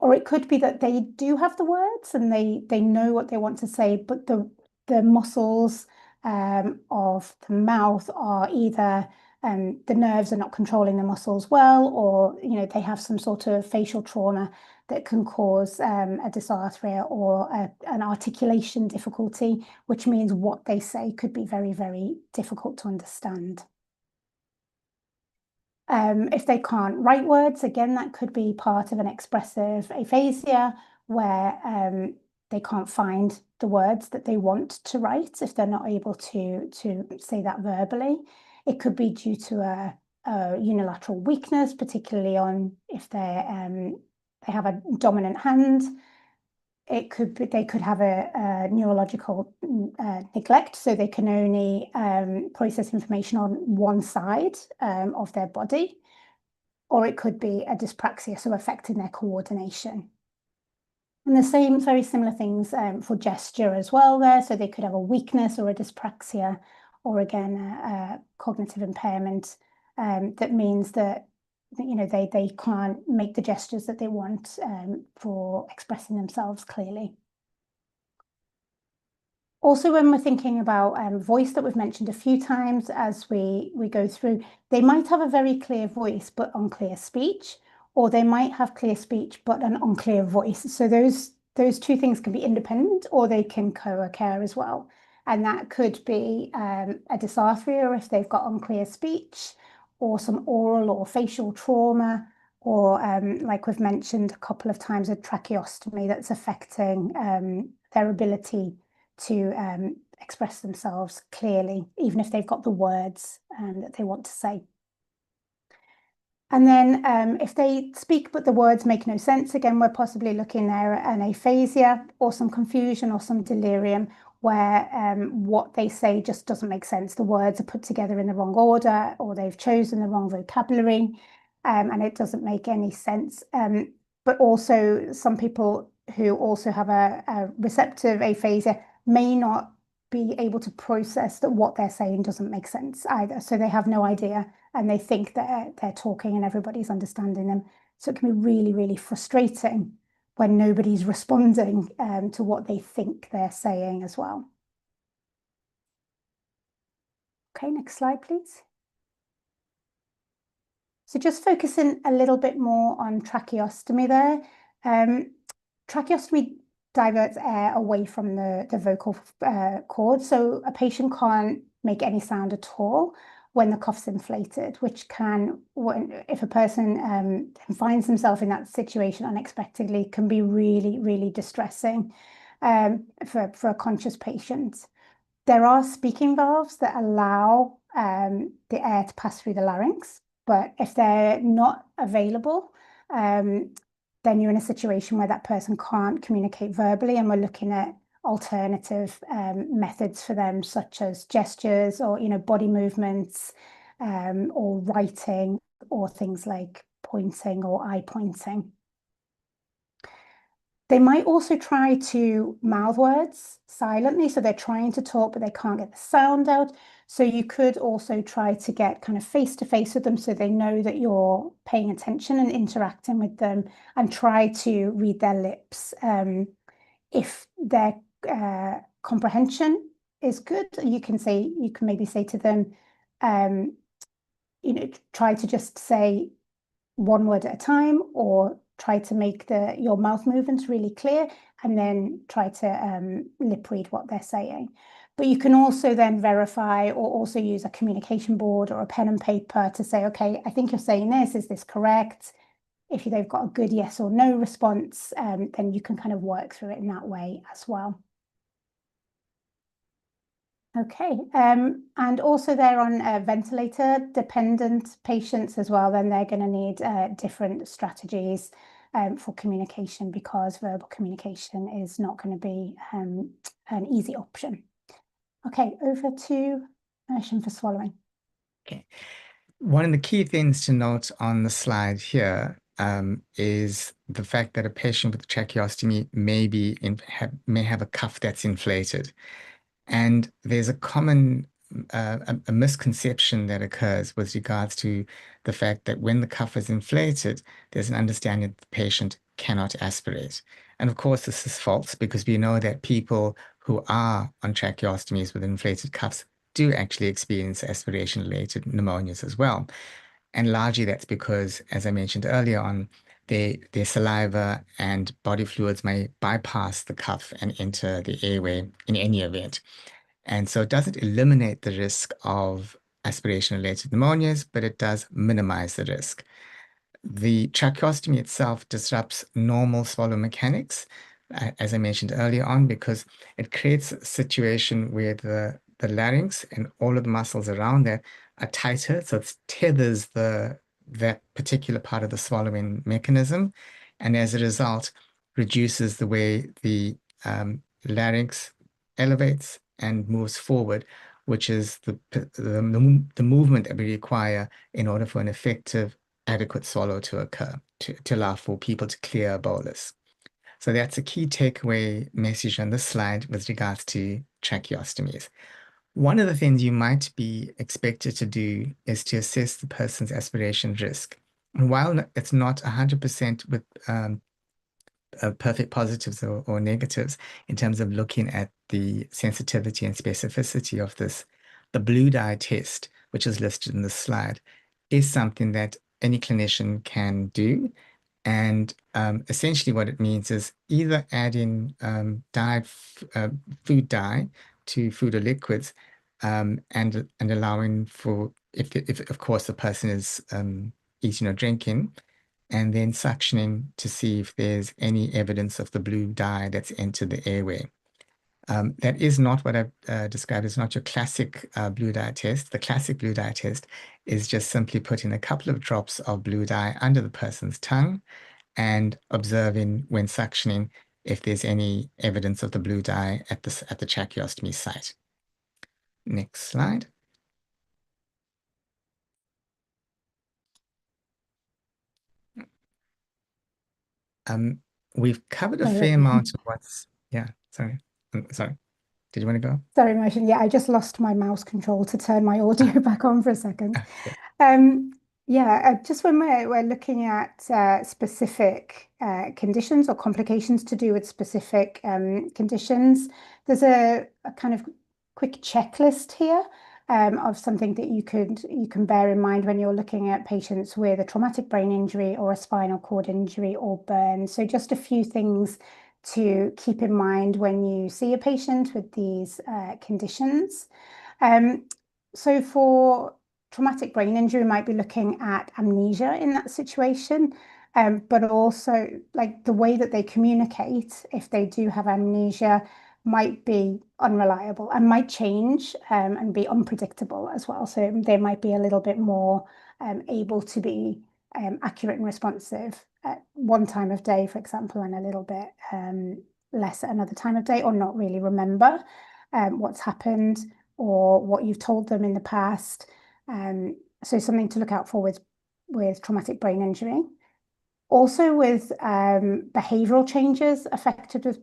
Or it could be that they do have the words and they know what they want to say, but the muscles of the mouth are either the nerves are not controlling the muscles well, or they have some sort of facial trauma that can cause a dysarthria or an articulation difficulty, which means what they say could be very, very difficult to understand. If they can't write words, again, that could be part of an expressive aphasia where they can't find the words that they want to write if they're not able to say that verbally. It could be due to a unilateral weakness, particularly on if they have a dominant hand. It could be they could have a neurological neglect, so they can only process information on one side of their body, or it could be a dyspraxia, so affecting their coordination. And the same, very similar things for gesture as well there. So they could have a weakness or a dyspraxia, or again, a cognitive impairment that means that they can't make the gestures that they want for expressing themselves clearly. Also, when we're thinking about voice that we've mentioned a few times as we go through, they might have a very clear voice but unclear speech, or they might have clear speech but an unclear voice. So those two things can be independent, or they can co-occur as well. And that could be a dysarthria if they've got unclear speech, or some oral or facial trauma, or like we've mentioned a couple of times, a tracheostomy that's affecting their ability to express themselves clearly, even if they've got the words that they want to say. And then if they speak but the words make no sense, again, we're possibly looking there at an aphasia or some confusion or some delirium where what they say just doesn't make sense. The words are put together in the wrong order, or they've chosen the wrong vocabulary, and it doesn't make any sense. But also some people who also have a receptive aphasia may not be able to process that what they're saying doesn't make sense either. So they have no idea, and they think that they're talking and everybody's understanding them. So it can be really, really frustrating when nobody's responding to what they think they're saying as well. Okay, next slide, please. So just focusing a little bit more on tracheostomy there. Tracheostomy diverts air away from the vocal cord. So a patient can't make any sound at all when the cuff's inflated, which can, if a person finds themselves in that situation unexpectedly, can be really, really distressing for a conscious patient. There are speaking valves that allow the air to pass through the larynx, but if they're not available, then you're in a situation where that person can't communicate verbally, and we're looking at alternative methods for them, such as gestures or body movements, or writing, or things like pointing or eye pointing. They might also try to mouth words silently, so they're trying to talk but they can't get the sound out. So you could also try to get kind of face to face with them so they know that you're paying attention and interacting with them, and try to read their lips. If their comprehension is good, you can maybe say to them, try to just say one word at a time, or try to make your mouth movements really clear, and then try to lip read what they're saying. But you can also then verify, or also use a communication board or a pen and paper to say, okay, I think you're saying this, is this correct? If they've got a good yes or no response, then you can kind of work through it in that way as well. Okay, and also they're on ventilator-dependent patients as well, then they're going to need different strategies for communication, because verbal communication is not going to be an easy option. Okay, over to motion for swallowing. Okay. One of the key things to note on the slide here is the fact that a patient with tracheostomy may have a cuff that's inflated. And there's a common a misconception that occurs with regards to the fact that when the cuff is inflated, there's an understanding that the patient cannot aspirate. And of course, this is false, because we know that people who are on tracheostomies with inflated cuffs do actually experience aspiration-related pneumonias as well. And largely that's because, as I mentioned earlier on, their saliva and body fluids may bypass the cuff and enter the airway in any event. And so it doesn't eliminate the risk of aspiration-related pneumonias, but it does minimize the risk. The tracheostomy itself disrupts normal swallow mechanics, as I mentioned earlier on, because it creates a situation where the larynx and all of the muscles around that are tighter, so it tethers that particular part of the swallowing mechanism, and as a result, reduces the way the larynx elevates and moves forward, which is the movement that we require in order for an effective, adequate swallow to occur, to allow for people to clear a bolus. So that's a key takeaway message on this slide with regards to tracheostomies. One of the things you might be expected to do is to assess the person's aspiration risk. And while it's not 100% with perfect positives or negatives in terms of looking at the sensitivity and specificity of this, the blue dye test, which is listed in the slide, is something that any clinician can do. And essentially what it means is either adding food dye to food or liquids, and allowing for, if of course the person is eating or drinking, and then suctioning to see if there's any evidence of the blue dye that's entered the airway. That is not what I've described as not your classic blue dye test. The classic blue dye test is just simply putting a couple of drops of blue dye under the person's tongue and observing when suctioning if there's any evidence of the blue dye at the tracheostomy site. Next slide. We've covered a fair amount of sorry. Sorry. Did you want to go? Sorry, Motion. Yeah, I just lost my mouse control to turn my audio back on for a second. Just when we're looking at specific conditions or complications to do with specific conditions, there's a kind of quick checklist here of something that you can bear in mind when you're looking at patients with a traumatic brain injury or a spinal cord injury or burn. So just a few things to keep in mind when you see a patient with these conditions. So for traumatic brain injury, might be looking at amnesia in that situation, but also like the way that they communicate, if they do have amnesia, might be unreliable and might change and be unpredictable as well. So they might be a little bit more able to be accurate and responsive at one time of day, for example, and a little bit less at another time of day, or not really remember what's happened or what you've told them in the past. So something to look out for with traumatic brain injury. Also with behavioral changes affected with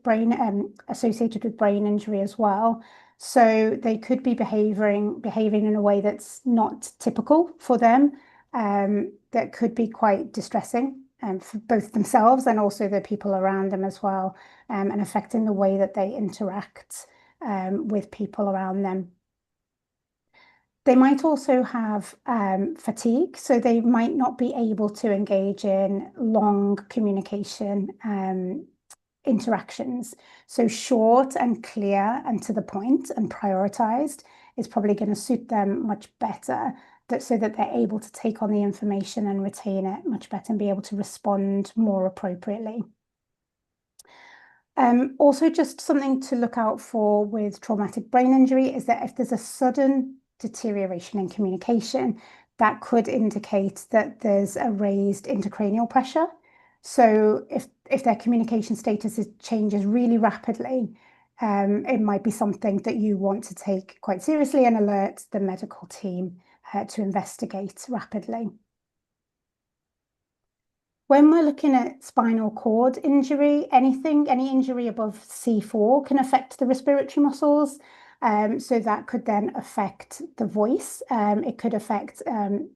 associated with brain injury as well. So they could be behaving in a way that's not typical for them, that could be quite distressing for both themselves and also the people around them as well, and affecting the way that they interact with people around them. They might also have fatigue, so they might not be able to engage in long communication interactions. So short and clear and to the point and prioritized is probably going to suit them much better, so that they're able to take on the information and retain it much better and be able to respond more appropriately. Also, just something to look out for with traumatic brain injury is that if there's a sudden deterioration in communication, that could indicate that there's a raised intracranial pressure. So if their communication status changes really rapidly, it might be something that you want to take quite seriously and alert the medical team to investigate rapidly. When we're looking at spinal cord injury, any injury above C4 can affect the respiratory muscles. So that could then affect the voice. It could affect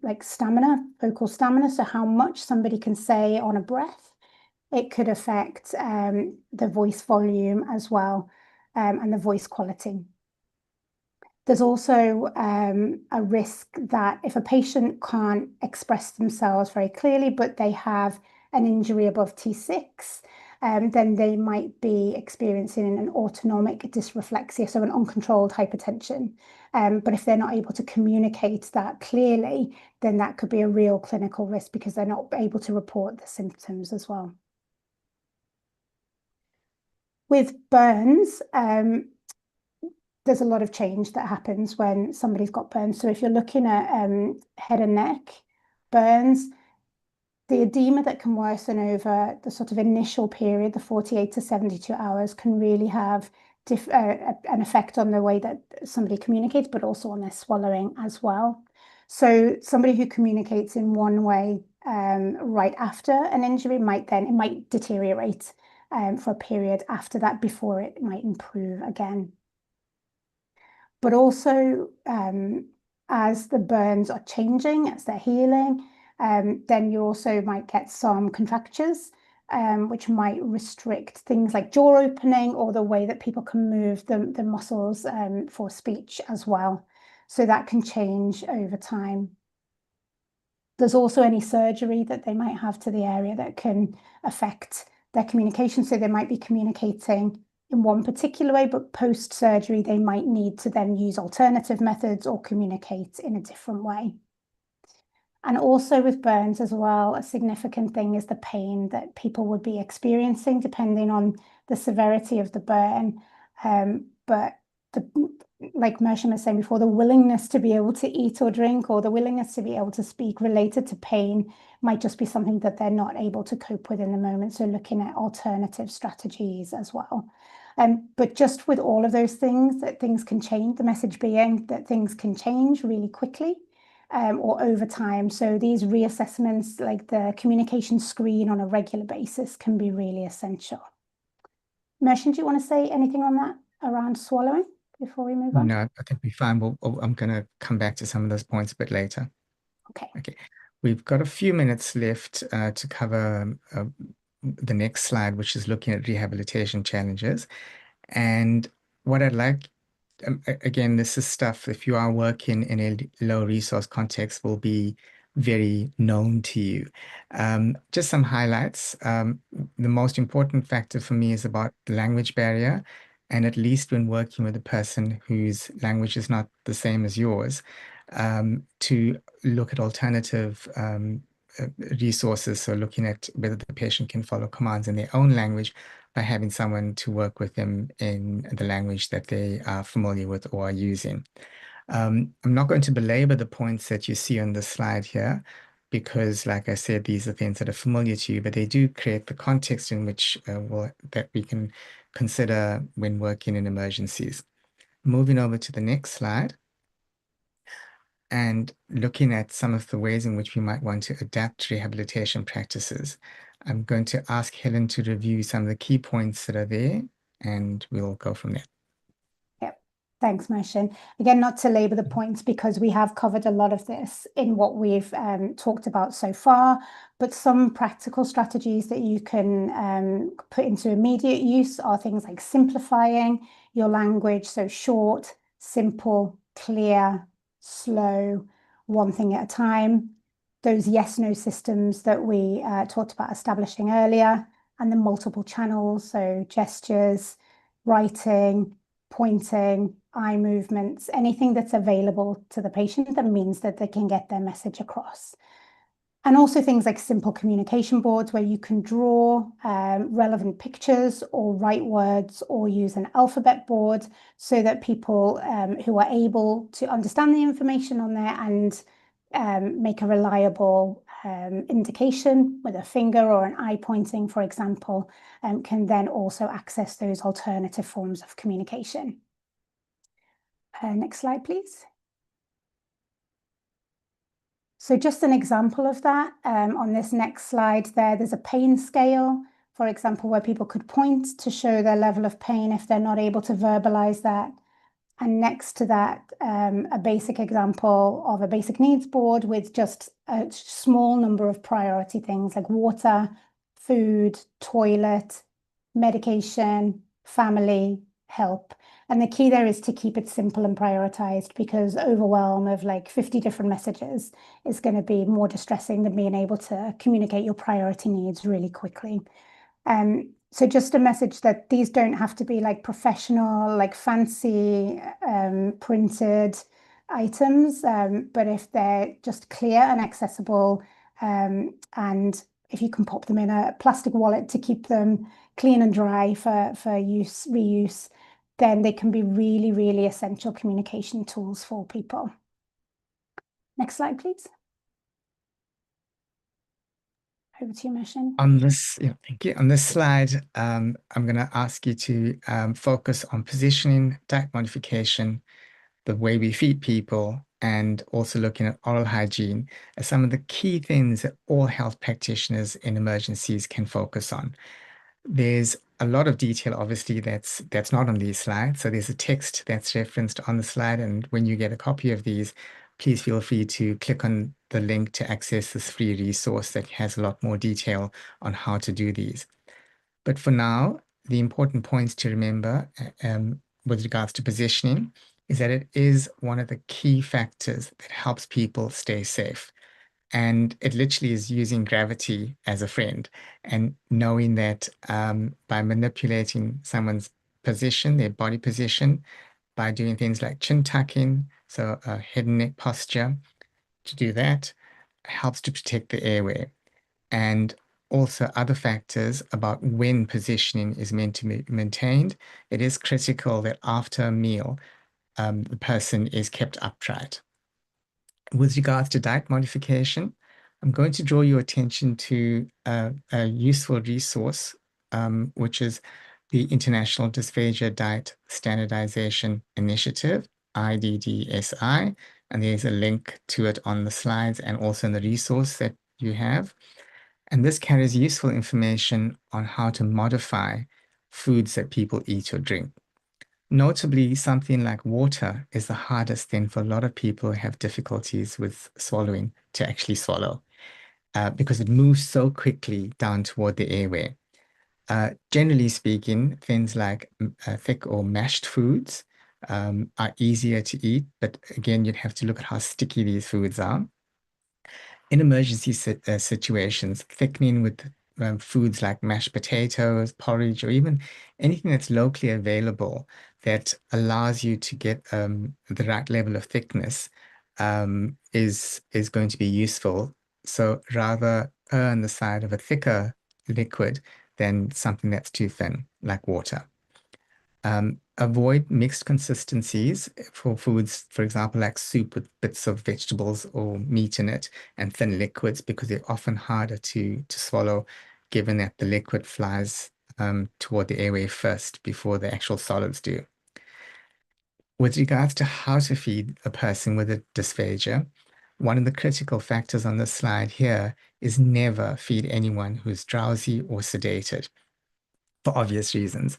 like stamina, vocal stamina, so how much somebody can say on a breath. It could affect the voice volume as well, and the voice quality. There's also a risk that if a patient can't express themselves very clearly, but they have an injury above T6, then they might be experiencing an autonomic dysreflexia, so an uncontrolled hypertension. But if they're not able to communicate that clearly, then that could be a real clinical risk because they're not able to report the symptoms as well. With burns, there's a lot of change that happens when somebody's got burns. So if you're looking at head and neck burns, the edema that can worsen over the sort of initial period, the 48 to 72 hours, can really have an effect on the way that somebody communicates, but also on their swallowing as well. So somebody who communicates in one way right after an injury might deteriorate for a period after that before it might improve again. but also as the burns are changing, as they're healing, then you also might get some contractures, which might restrict things like jaw opening or the way that people can move the muscles for speech as well. So that can change over time. There's also any surgery that they might have to the area that can affect their communication. So they might be communicating in one particular way, but post-surgery, they might need to then use alternative methods or communicate in a different way. And also with burns as well, a significant thing is the pain that people would be experiencing depending on the severity of the burn. But like Mersham was saying before, the willingness to be able to eat or drink or the willingness to be able to speak related to pain might just be something that they're not able to cope with in the moment. So looking at alternative strategies as well. But just with all of those things, that things can change, the message being that things can change really quickly. Or over time. So these reassessments, like the communication screen on a regular basis, can be really essential. Mersham, do you want to say anything on that around swallowing before we move on? No, I think we're fine. I'm going to come back to some of those points a bit later. Okay. Okay. We've got a few minutes left to cover the next slide, which is looking at rehabilitation challenges. And what I'd like, again, this is stuff, if you are working in a low resource context, will be very known to you. Just some highlights. The most important factor for me is about the language barrier. And at least when working with a person whose language is not the same as yours, to look at alternative resources. So looking at whether the patient can follow commands in their own language by having someone to work with them in the language that they are familiar with or are using. I'm not going to belabor the points that you see on the slide here, because like I said, these are things that are familiar to you, but they do create the context in which that we can consider when working in emergencies. Moving over to the next slide and looking at some of the ways in which we might want to adapt rehabilitation practices. I'm going to ask Helen to review some of the key points that are there, and we'll go from there. Yep. Thanks, Mersham. Again, not to labor the points because we have covered a lot of this in what we've talked about so far, but some practical strategies that you can put into immediate use are things like simplifying your language. So short, simple, clear, slow, one thing at a time. Those yes/no systems that we talked about establishing earlier, and the multiple channels, so gestures, writing, pointing, eye movements, anything that's available to the patient that means that they can get their message across. And also things like simple communication boards where you can draw relevant pictures or write words or use an alphabet board so that people who are able to understand the information on there and make a reliable indication with a finger or an eye pointing, for example, can then also access those alternative forms of communication. Next slide, please. So just an example of that, on this next slide there's a pain scale, for example, where people could point to show their level of pain if they're not able to verbalize that. And next to that, a basic example of a basic needs board with just a small number of priority things like water, food, toilet, medication, family, help. And the key there is to keep it simple and prioritized, because overwhelm of like 50 different messages is going to be more distressing than being able to communicate your priority needs really quickly. So just a message that these don't have to be like professional, like fancy printed items, but if they're just clear and accessible, and if you can pop them in a plastic wallet to keep them clean and dry for use, reuse, then they can be really, really essential communication tools for people. Next slide, please. Over to you, Mersham. On this, thank you. On this slide, I'm going to ask you to focus on positioning, diet modification, the way we feed people, and also looking at oral hygiene as some of the key things that all health practitioners in emergencies can focus on. There's a lot of detail, obviously, that's not on these slides. So there's a text that's referenced on the slide, and when you get a copy of these, please feel free to click on the link to access this free resource that has a lot more detail on how to do these. But for now, the important points to remember with regards to positioning is that it is one of the key factors that helps people stay safe. And it literally is using gravity as a friend and knowing that by manipulating someone's position, their body position, by doing things like chin tucking, so head and neck posture, to do that helps to protect the airway. And also other factors about when positioning is meant to be maintained. It is critical that after a meal, the person is kept upright. With regards to diet modification, I'm going to draw your attention to a useful resource, which is the International Dysphagia Diet Standardization Initiative, IDDSI, and there's a link to it on the slides and also in the resource that you have. And this carries useful information on how to modify foods that people eat or drink. Notably, something like water is the hardest thing for a lot of people who have difficulties with swallowing to actually swallow because it moves so quickly down toward the airway. Generally speaking, things like thick or mashed foods are easier to eat, but again, you'd have to look at how sticky these foods are. In emergency situations, thickening with foods like mashed potatoes, porridge, or even anything that's locally available that allows you to get the right level of thickness is going to be useful. So rather err on the side of a thicker liquid than something that's too thin, like water. Avoid mixed consistencies for foods, for example, like soup with bits of vegetables or meat in it and thin liquids because they're often harder to swallow given that the liquid flies toward the airway first before the actual solids do. With regards to how to feed a person with a dysphagia, one of the critical factors on this slide here is never feed anyone who's drowsy or sedated for obvious reasons.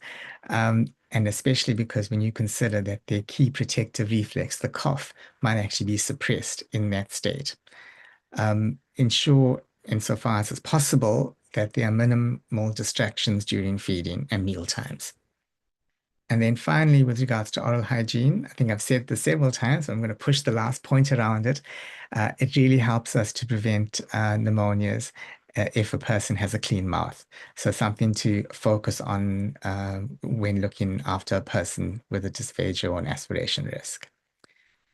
And especially because when you consider that their key protective reflex, the cough, might actually be suppressed in that state. Ensure, insofar as it's possible, that there are minimal distractions during feeding and meal times. And then finally, with regards to oral hygiene, I think I've said this several times, so I'm going to push the last point around it. It really helps us to prevent pneumonias if a person has a clean mouth. So something to focus on when looking after a person with a dysphagia or an aspiration risk.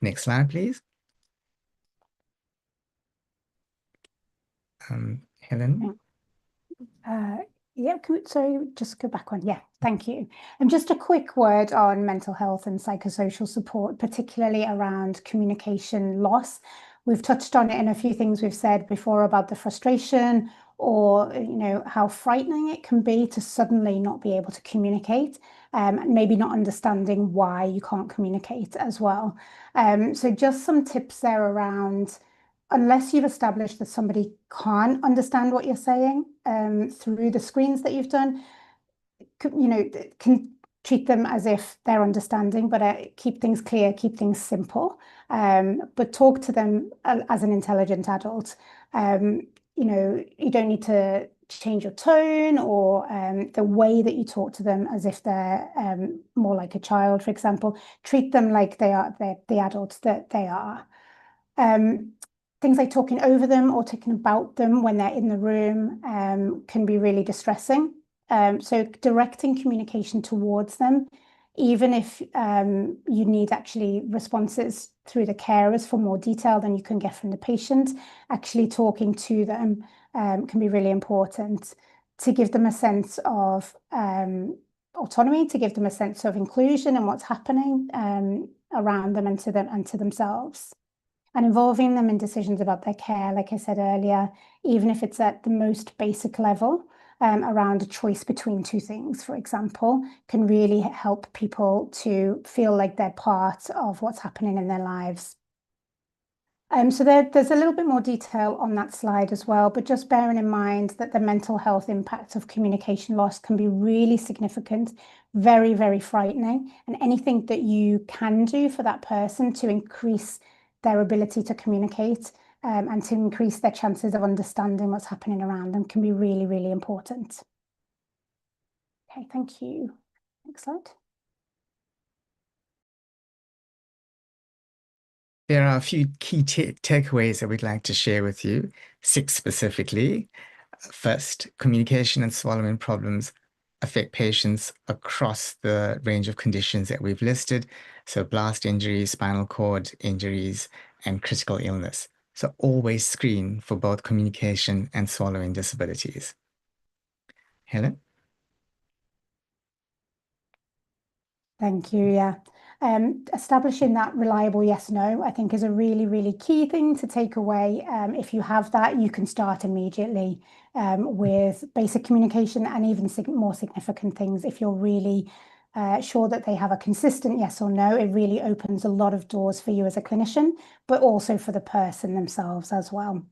Next slide, please. Helen? Yeah, sorry, just go back one. Yeah, thank you. And just a quick word on mental health and psychosocial support, particularly around communication loss. We've touched on it in a few things we've said before about the frustration or, how frightening it can be to suddenly not be able to communicate, and maybe not understanding why you can't communicate as well. So just some tips there around unless you've established that somebody can't understand what you're saying through the screens that you've done, can treat them as if they're understanding, but keep things clear, keep things simple, but talk to them as an intelligent adult. You don't need to change your tone or the way that you talk to them as if they're more like a child, for example. Treat them like they're the adults that they are. Things like talking over them or talking about them when they're in the room can be really distressing. So directing communication towards them, even if you need actually responses through the carers for more detail than you can get from the patient, actually talking to them can be really important to give them a sense of autonomy, to give them a sense of inclusion and what's happening around them and to themselves. And involving them in decisions about their care, like I said earlier, even if it's at the most basic level, around a choice between two things, for example, can really help people to feel like they're part of what's happening in their lives. So there's a little bit more detail on that slide as well, but just bearing in mind that the mental health impact of communication loss can be really significant, very, very frightening. And anything that you can do for that person to increase their ability to communicate and to increase their chances of understanding what's happening around them can be really, really important. Okay, thank you. Next slide. There are a few key takeaways that we'd like to share with you, 6 specifically. First, communication and swallowing problems affect patients across the range of conditions that we've listed. So blast injuries, spinal cord injuries, and critical illness. So always screen for both communication and swallowing disabilities. Helen? Thank you. Yeah. Establishing that reliable yes, no, I think is a really, really key thing to take away. If you have that, you can start immediately with basic communication and even more significant things. If you're really sure that they have a consistent yes or no, it really opens a lot of doors for you as a clinician, but also for the person themselves as well.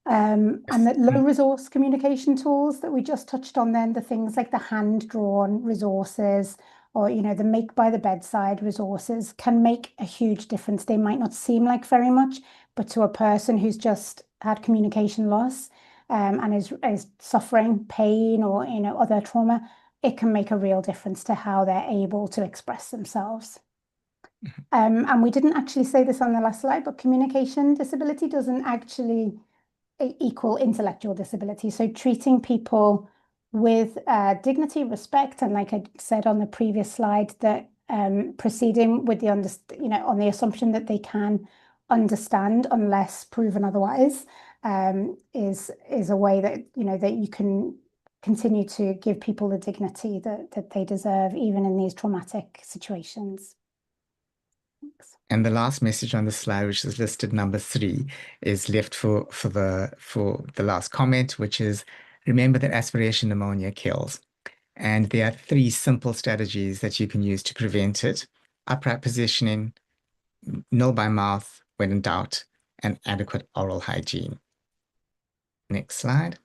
And the low resource communication tools that we just touched on then, the things like the hand-drawn resources or, the make by the bedside resources can make a huge difference. They might not seem like very much, but to a person who's just had communication loss and is suffering pain or, other trauma, it can make a real difference to how they're able to express themselves. And we didn't actually say this on the last slide, but communication disability doesn't actually equal intellectual disability. So treating people with dignity, respect, and like I said on the previous slide, that proceeding with the on the assumption that they can understand unless proven otherwise, is a way that that you can continue to give people the dignity that they deserve, even in these traumatic situations. Thanks. And the last message on the slide, which is listed number 3, is left for the last comment, which is remember that aspiration pneumonia kills. And there are 3 simple strategies that you can use to prevent it: upright positioning, nil by mouth when in doubt, and adequate oral hygiene. Next slide.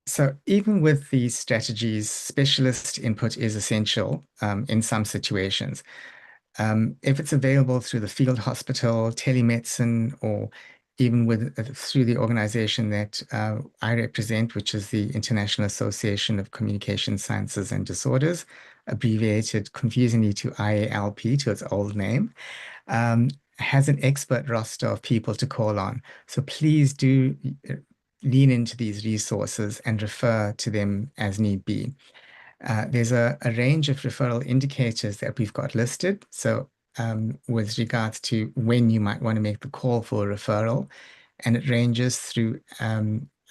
So even with these strategies, specialist input is essential in some situations. If it's available through the field hospital, telemedicine, or even through the organization that I represent, which is the International Association of Communication Sciences and Disorders, abbreviated confusingly to IALP, to its old name, has an expert roster of people to call on. So please do lean into these resources and refer to them as need be. There's a range of referral indicators that we've got listed. So with regards to when you might want to make the call for a referral, and it ranges through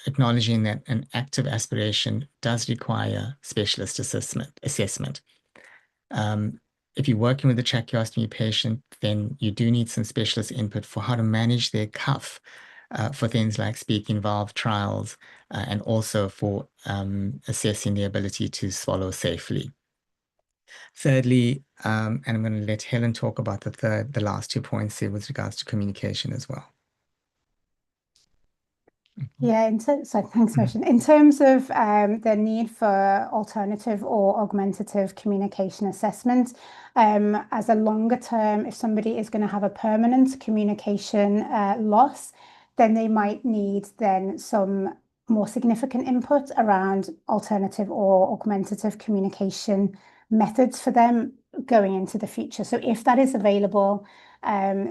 acknowledging that an active aspiration does require specialist assessment. If you're working with a tracheostomy patient, then you do need some specialist input for how to manage their cough, for things like speaking valve trials, and also for assessing the ability to swallow safely. Thirdly, and I'm going to let Helen talk about the last 2 points here with regards to communication as well. Yeah, so thanks, Motion. In terms of the need for alternative or augmentative communication assessment, as a longer term, if somebody is going to have a permanent communication loss, then they might need then some more significant input around alternative or augmentative communication methods for them going into the future. So if that is available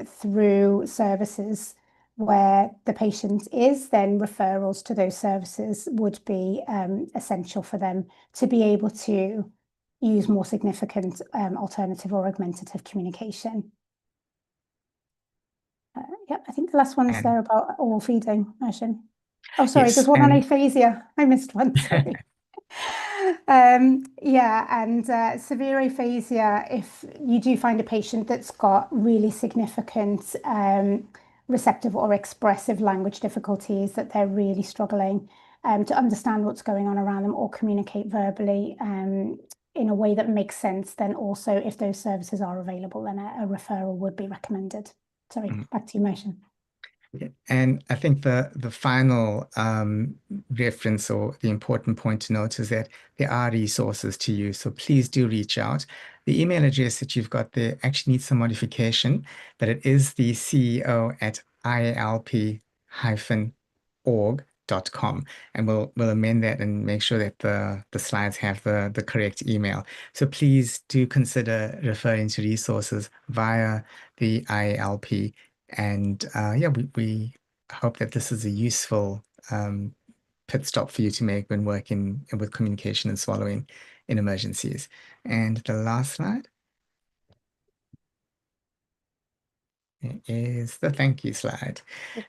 through services where the patient is, then referrals to those services would be essential for them to be able to use more significant alternative or augmentative communication. Yep, I think the last one's there about oral feeding, Motion. Oh, sorry, Yes, there's one on aphasia. I missed one, sorry. Yeah, and severe aphasia, if you do find a patient that's got really significant receptive or expressive language difficulties, that they're really struggling to understand what's going on around them or communicate verbally, in a way that makes sense, then also if those services are available, then a referral would be recommended. Sorry, Mm. back to you, Motion. Yeah. And I think the final reference or the important point to note is that there are resources to use. So please do reach out. The email address that you've got there actually needs some modification, but it is the CEO at ialp-org.com. And we'll amend that and make sure that the slides have the correct email. So please do consider referring to resources via the IALP. And yeah, we hope that this is a useful pit stop for you to make when working with communication and swallowing in emergencies. And the last slide is the thank you slide.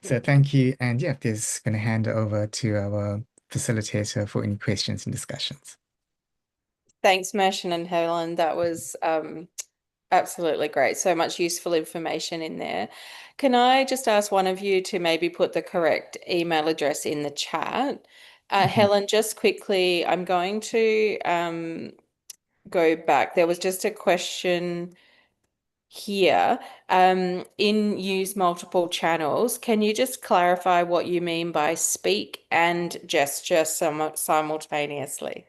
So thank you. And yeah, there's going to hand over to our facilitator for any questions and discussions. Thanks, Mershan and Helen. That was absolutely great. So much useful information in there. Can I just ask one of you to maybe put the correct email address in the chat? Helen, just quickly, I'm going to go back. There was just a question here. In use multiple channels, can you just clarify what you mean by speak and gesture simultaneously?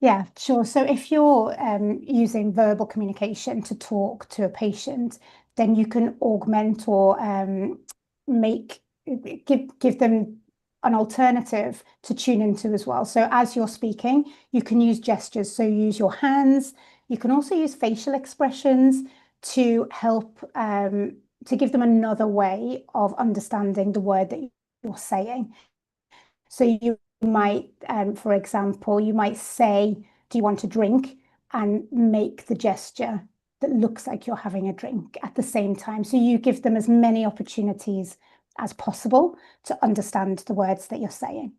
Yeah, sure. So if you're using verbal communication to talk to a patient, then you can augment or make give them an alternative to tune into as well. So as you're speaking, you can use gestures. So use your hands. You can also use facial expressions to help to give them another way of understanding the word that you're saying. So you might, for example, you might say, "Do you want a drink?" and make the gesture that looks like you're having a drink at the same time. So you give them as many opportunities as possible to understand the words that you're saying.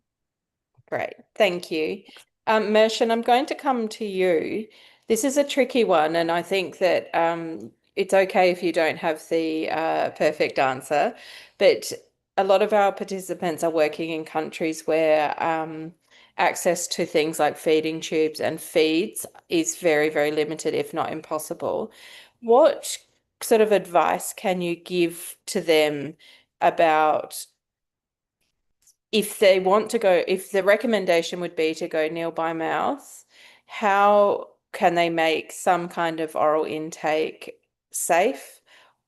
Great, thank you. Mershan, I'm going to come to you. This is a tricky one, and I think that it's okay if you don't have the perfect answer, but a lot of our participants are working in countries where access to things like feeding tubes and feeds is very, very limited, if not impossible. What sort of advice can you give to them about if they want to go, if the recommendation would be to go nil by mouth, how can they make some kind of oral intake safe?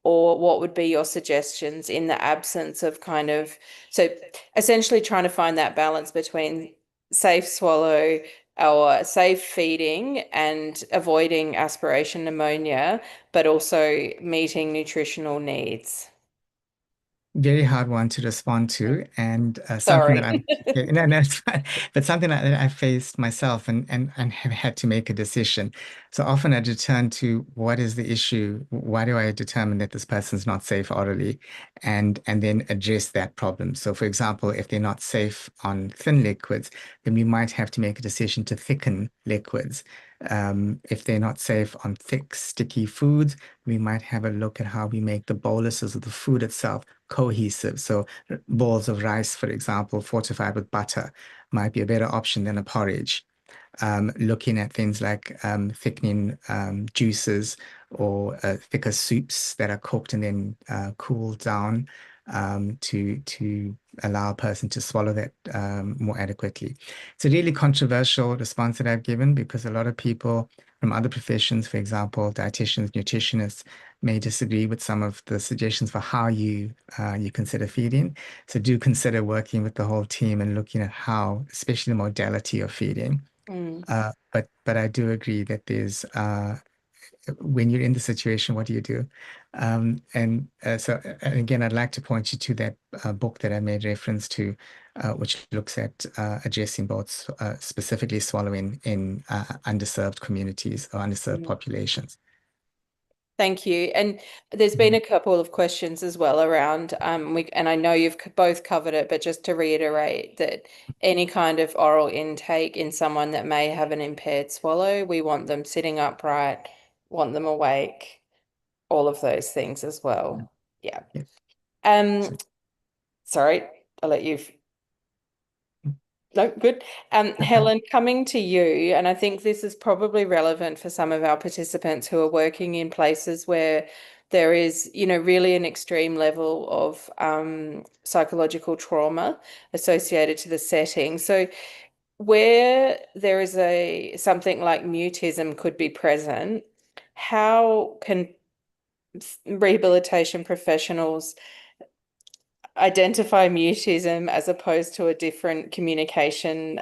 Or what would be your suggestions in the absence of kind of, so essentially trying to find that balance between safe swallow or safe feeding and avoiding aspiration pneumonia, but also meeting nutritional needs? Very hard one to respond to, and something that I've Sorry. no, no, it's fine. But something that I faced myself and have had to make a decision. So often I return to what is the issue? Why do I determine that this person's not safe orally, and then address that problem? So, for example, if they're not safe on thin liquids, then we might have to make a decision to thicken liquids. If they're not safe on thick, sticky foods, we might have a look at how we make the boluses of the food itself cohesive. So balls of rice, for example, fortified with butter might be a better option than a porridge. Looking at things like thickening juices or thicker soups that are cooked and then cooled down to allow a person to swallow that more adequately. It's a really controversial response that I've given because a lot of people from other professions, for example, dietitians, nutritionists, may disagree with some of the suggestions for how you consider feeding. So do consider working with the whole team and looking at how, especially the modality of feeding. Mm. But I do agree that there's when you're in the situation, what do you do? And again, I'd like to point you to that book that I made reference to, which looks at addressing both specifically swallowing in underserved communities or underserved Mm. populations. Thank you. And there's been a couple of questions as well around, and I know you've both covered it, but just to reiterate that any kind of oral intake in someone that may have an impaired swallow, we want them sitting upright, want them awake, all of those things as well. Yeah. Yeah. Um, So sorry, I'll let you. No, good. Okay. Helen, coming to you, and I think this is probably relevant for some of our participants who are working in places where there is, really an extreme level of psychological trauma associated to the setting. So where there is something like mutism could be present, how can rehabilitation professionals identify mutism as opposed to a different communication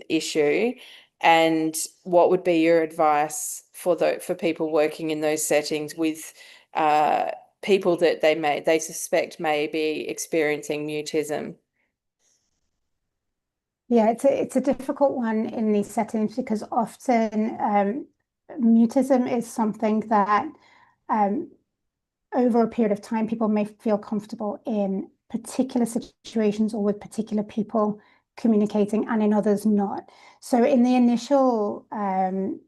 issue? And what would be your advice for people working in those settings with people that they suspect may be experiencing mutism? Yeah, it's a difficult one in these settings because often mutism is something that um, over a period of time people may feel comfortable in particular situations or with particular people communicating, and in others not. So in the initial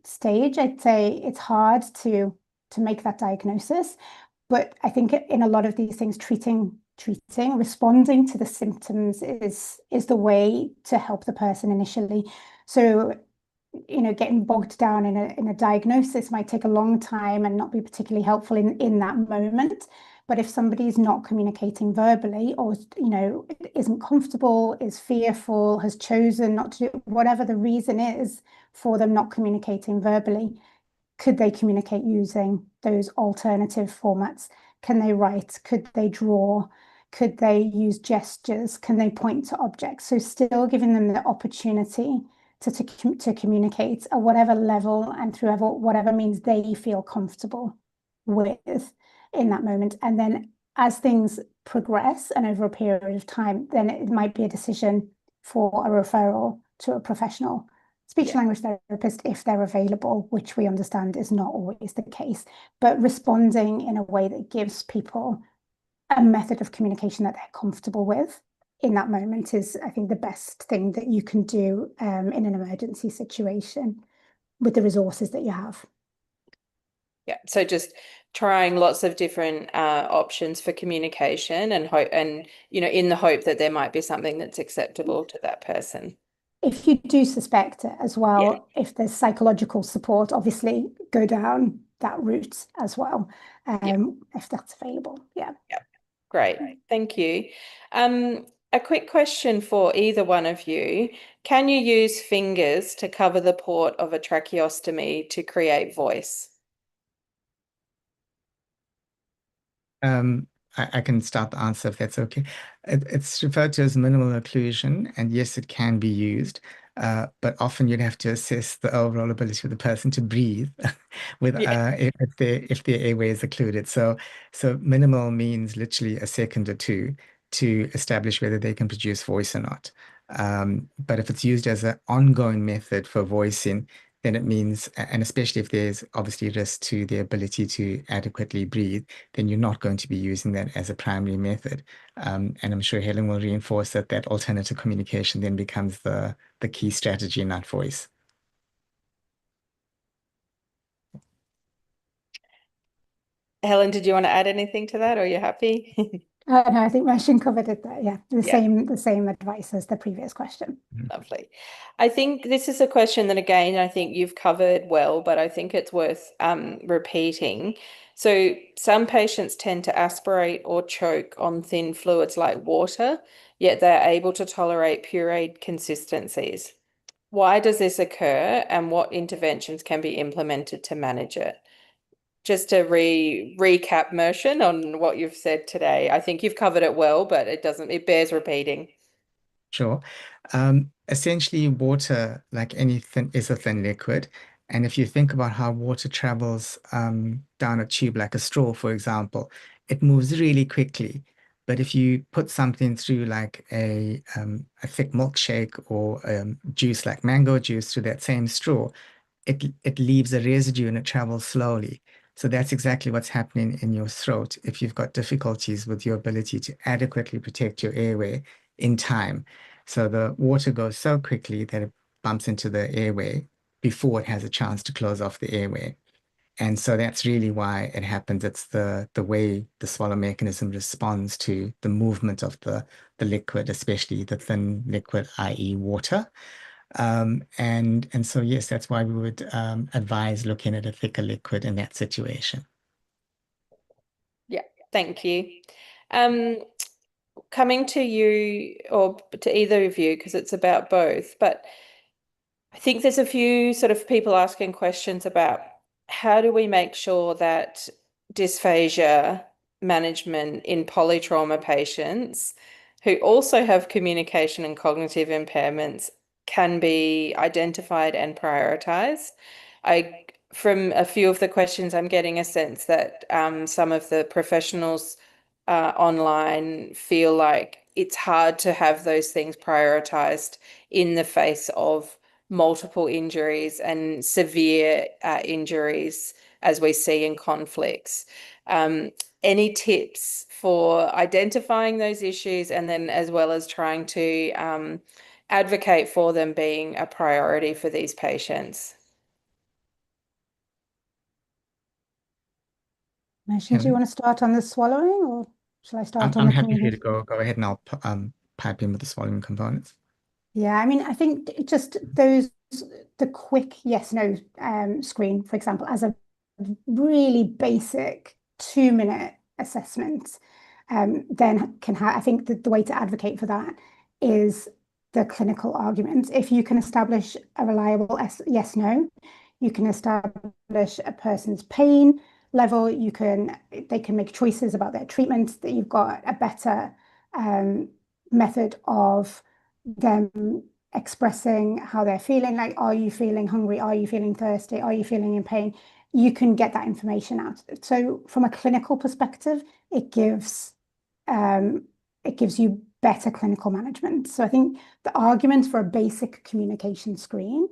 stage, I'd say it's hard to make that diagnosis. But I think in a lot of these things, responding to the symptoms is the way to help the person initially. So, getting bogged down in a diagnosis might take a long time and not be particularly helpful in that moment. But if somebody's not communicating verbally or, isn't comfortable, is fearful, has chosen not to do whatever the reason is for them not communicating verbally, could they communicate using those alternative formats? Can they write? Could they draw? Could they use gestures? Can they point to objects? So still giving them the opportunity to communicate at whatever level and through whatever means they feel comfortable with in that moment. And then as things progress and over a period of time, then it might be a decision for a referral to a professional speech Yeah. language therapist if they're available, which we understand is not always the case, but responding in a way that gives people a method of communication that they're comfortable with in that moment is, I think, the best thing that you can do in an emergency situation with the resources that you have. Yeah. So just trying lots of different options for communication and hope and in the hope that there might be something that's acceptable to that person. If you do suspect it as Yeah. well, if there's psychological support, obviously go down that route as well, Yeah. if that's available. Yeah. Yeah. Great. Thank you. A quick question for either one of you. Can you use fingers to cover the port of a tracheostomy to create voice? Um, I can start the answer if that's okay. It's referred to as minimal occlusion, and yes, it can be used, but often you'd have to assess the overall ability of the person to breathe with Yeah. if their airway is occluded. So minimal means literally a second or two to establish whether they can produce voice or not. But if it's used as an ongoing method for voicing, then it means, and especially if there's obviously risk to the ability to adequately breathe, then you're not going to be using that as a primary method. And I'm sure Helen will reinforce that that alternative communication then becomes the key strategy in that voice. Helen, did you want to add anything to that, or are you happy? No, I think Roshan covered it there. Yeah, Yeah. the same advice as the previous question. Lovely. I think this is a question that, again, I think you've covered well, but I think it's worth repeating. So, some patients tend to aspirate or choke on thin fluids like water, yet they're able to tolerate pureed consistencies. Why does this occur, and what interventions can be implemented to manage it? Just to recap, Mershon, on what you've said today. I think you've covered it well, but it bears repeating. Sure. Essentially, water, like anything, is a thin liquid. And if you think about how water travels down a tube, like a straw, for example, it moves really quickly. But if you put something through like a thick milkshake or juice like mango juice through that same straw, it leaves a residue and it travels slowly. So that's exactly what's happening in your throat if you've got difficulties with your ability to adequately protect your airway in time. So the water goes so quickly that it bumps into the airway before it has a chance to close off the airway. And so that's really why it happens. It's the way the swallow mechanism responds to the movement of the liquid, especially the thin liquid, i.e. water. And so yes, that's why we would advise looking at a thicker liquid in that situation. Yeah, thank you. Um, Coming to you or to either of you, because it's about both, but I think there's a few sort of people asking questions about how do we make sure that dysphagia management in polytrauma patients who also have communication and cognitive impairments can be identified and prioritized. From a few of the questions, I'm getting a sense that some of the professionals online feel like it's hard to have those things prioritized in the face of multiple injuries and severe injuries as we see in conflicts. Um, any tips for identifying those issues and then as well as trying to advocate for them being a priority for these patients? Meishan, do you Helen, want to start on the swallowing, or shall I start on I'm the happy for you to communication? go ahead, and I'll pipe in with the swallowing components. Yeah, I mean, I think just those, the quick yes no screen, for example, as a really basic 2-minute assessment, then can have, I think that the way to advocate for that is the clinical argument. If you can establish a reliable yes no, you can establish a person's pain level, they can make choices about their treatment, that you've got a better method of them expressing how they're feeling. Like, are you feeling hungry? Are you feeling thirsty? Are you feeling in pain? You can get that information out. So from a clinical perspective, it gives um, it gives you better clinical management. So I think the argument for a basic communication screen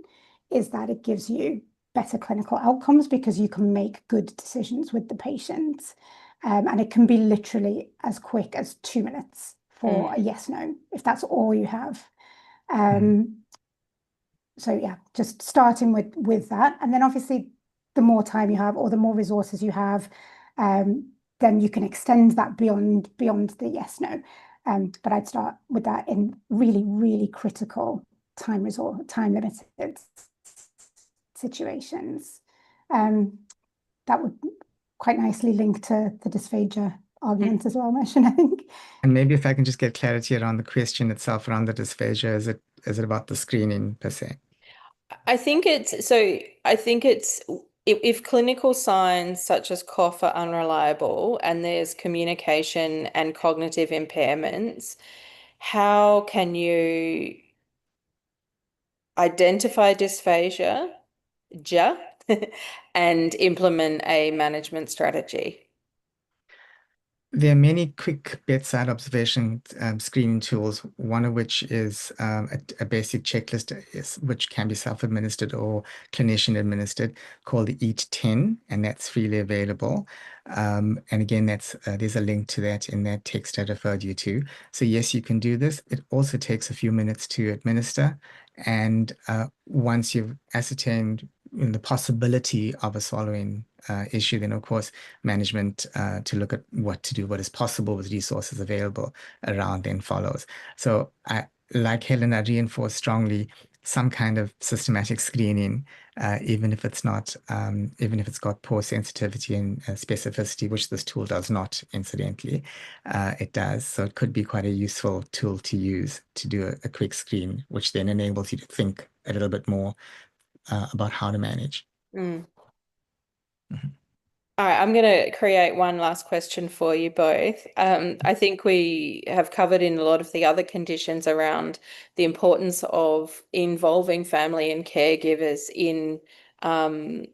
is that it gives you better clinical outcomes because you can make good decisions with the patient. And it can be literally as quick as 2 minutes for a yes no, if that's all you have. Mm. So yeah, just starting with that, and then obviously the more time you have or the more resources you have, then you can extend that beyond the yes no. But I'd start with that in really, really critical time limited situations. That would quite nicely link to the dysphagia argument as well, Mershan, I think. And maybe if I can just get clarity around the question itself, around the dysphagia, is it about the screening per se? I think it's if clinical signs such as cough are unreliable and there's communication and cognitive impairments, how can you identify dysphagia, ja, and implement a management strategy? There are many quick bedside observation screening tools, one of which is a basic checklist which can be self-administered or clinician-administered, called the EAT 10, and that's freely available. And again, there's a link to that in that text I referred you to. So yes, you can do this. It also takes a few minutes to administer. And once you've ascertained the possibility of a swallowing issue, then of course management to look at what to do, what is possible with resources available around then follows. So like Helen, I reinforce strongly some kind of systematic screening, even if it's not, even if it's got poor sensitivity and specificity, which this tool does not, incidentally, it does. So it could be quite a useful tool to use to do a quick screen, which then enables you to think a little bit more about how to manage. Mm. Mhm. All right, I'm going to create one last question for you both. I think we have covered in a lot of the other conditions around the importance of involving family and caregivers in um,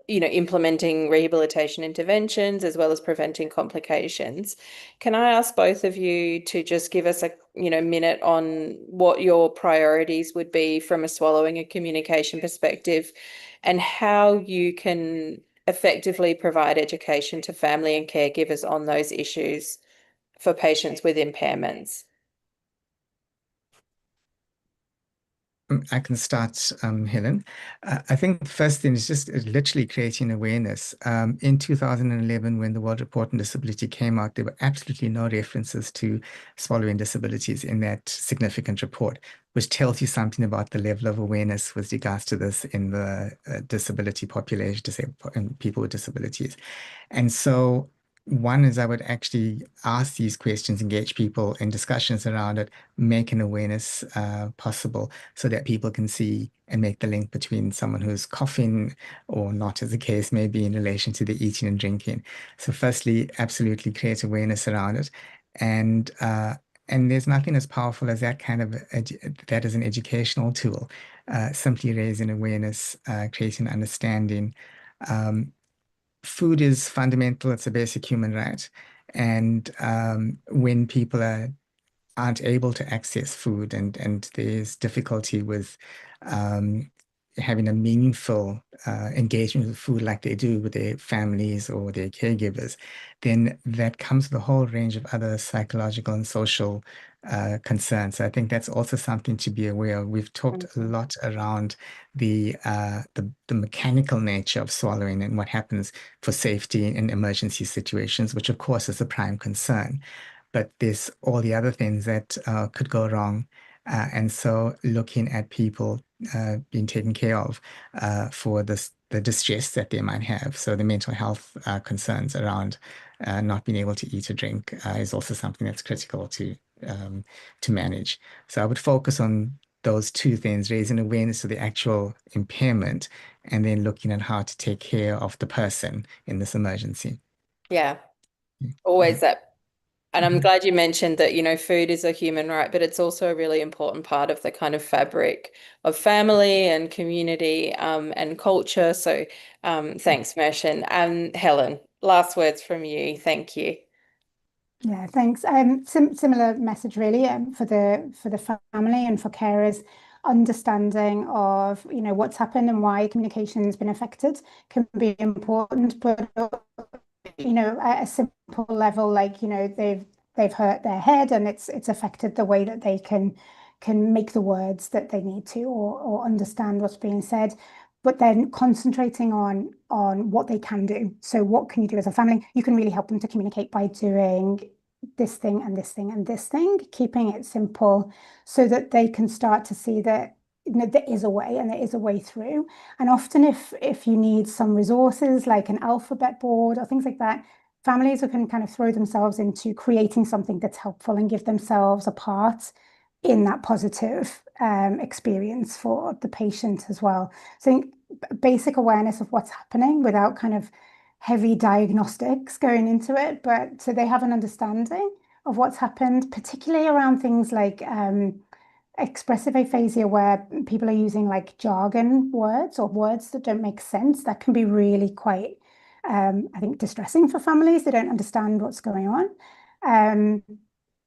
implementing rehabilitation interventions as well as preventing complications. Can I ask both of you to just give us a, minute on what your priorities would be from a swallowing and communication perspective and how you can effectively provide education to family and caregivers on those issues for patients with impairments? I can start, Helen. I think the first thing is just literally creating awareness. In 2011, when the World Report on Disability came out, there were absolutely no references to swallowing disabilities in that significant report, which tells you something about the level of awareness with regards to this in the disability population, and people with disabilities. And so one is I would actually ask these questions, engage people in discussions around it, make an awareness possible so that people can see and make the link between someone who's coughing or not, as the case may be, in relation to the eating and drinking. So firstly, absolutely create awareness around it. And there's nothing as powerful as that kind of that is an educational tool. Simply raising awareness, creating understanding. Um, Food is fundamental, it's a basic human right. And when people aren't able to access food and there's difficulty with um, having a meaningful engagement with food like they do with their families or their caregivers, then that comes with a whole range of other psychological and social concerns. So I think that's also something to be aware of. We've talked a Mhm. lot around the mechanical nature of swallowing and what happens for safety in emergency situations, which of course is a prime concern. But there's all the other things that could go wrong. And so looking at people being taken care of for the distress that they might have. So the mental health concerns around not being able to eat or drink is also something that's critical to manage. So I would focus on those two things, raising awareness of the actual impairment and then looking at how to take care of the person in this emergency. Yeah, Yeah. always that. And I'm Mhm. glad you mentioned that, food is a human right, but it's also a really important part of the kind of fabric of family and community, and culture. So thanks, Mershan. Helen, last words from you. Thank you. Yeah, thanks. Similar message really, for the family and for carers, understanding of, what's happened and why communication's been affected can be important, but at a simple level, like, they've hurt their head and it's affected the way that they can make the words that they need to or understand what's being said. But then concentrating on what they can do. So what can you do as a family? You can really help them to communicate by doing this thing and this thing and this thing, keeping it simple so that they can start to see that there is a way and there is a way through. And often if you need some resources like an alphabet board or things like that, families can kind of throw themselves into creating something that's helpful and give themselves a part in that positive experience for the patient as well. So I think basic awareness of what's happening without kind of heavy diagnostics going into it, but so they have an understanding of what's happened, particularly around things like expressive aphasia, where people are using like jargon words or words that don't make sense. That can be really quite, I think, distressing for families. They don't understand what's going on. Um,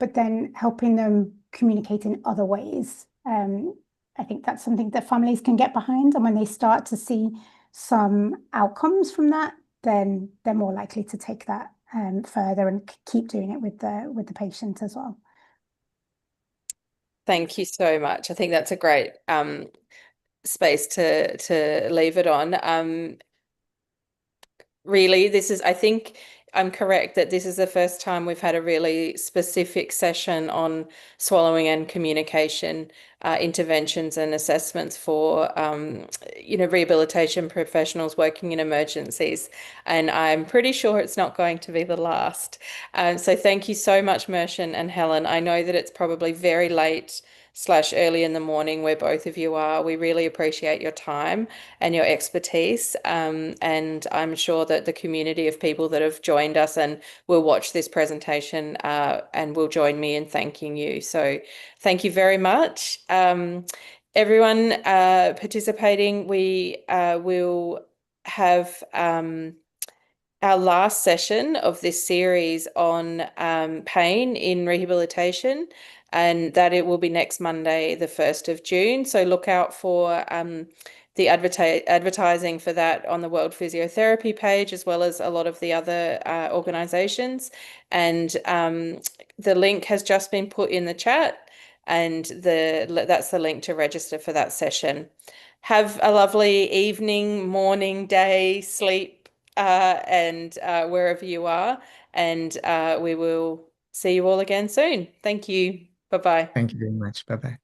but then helping them communicate in other ways. I think that's something that families can get behind. And when they start to see some outcomes from that, then they're more likely to take that further and keep doing it with the patient as well. Thank you so much. I think that's a great space to leave it on. Really, I think I'm correct that this is the first time we've had a really specific session on swallowing and communication interventions and assessments for, rehabilitation professionals working in emergencies. And I'm pretty sure it's not going to be the last. So thank you so much, Mershan and Helen. I know that it's probably very late / early in the morning where both of you are. We really appreciate your time and your expertise. And I'm sure that the community of people that have joined us and will watch this presentation and will join me in thanking you. So thank you very much. Everyone participating, we will have our last session of this series on pain in rehabilitation, and that it will be next Monday, the 1st of June. So look out for the advertising for that on the World Physiotherapy page, as well as a lot of the other organizations. And the link has just been put in the chat. and that's the link to register for that session. Have a lovely evening, morning, day, sleep, and wherever you are, and we will see you all again soon. Thank you. Bye-bye. Thank you very much. Bye bye.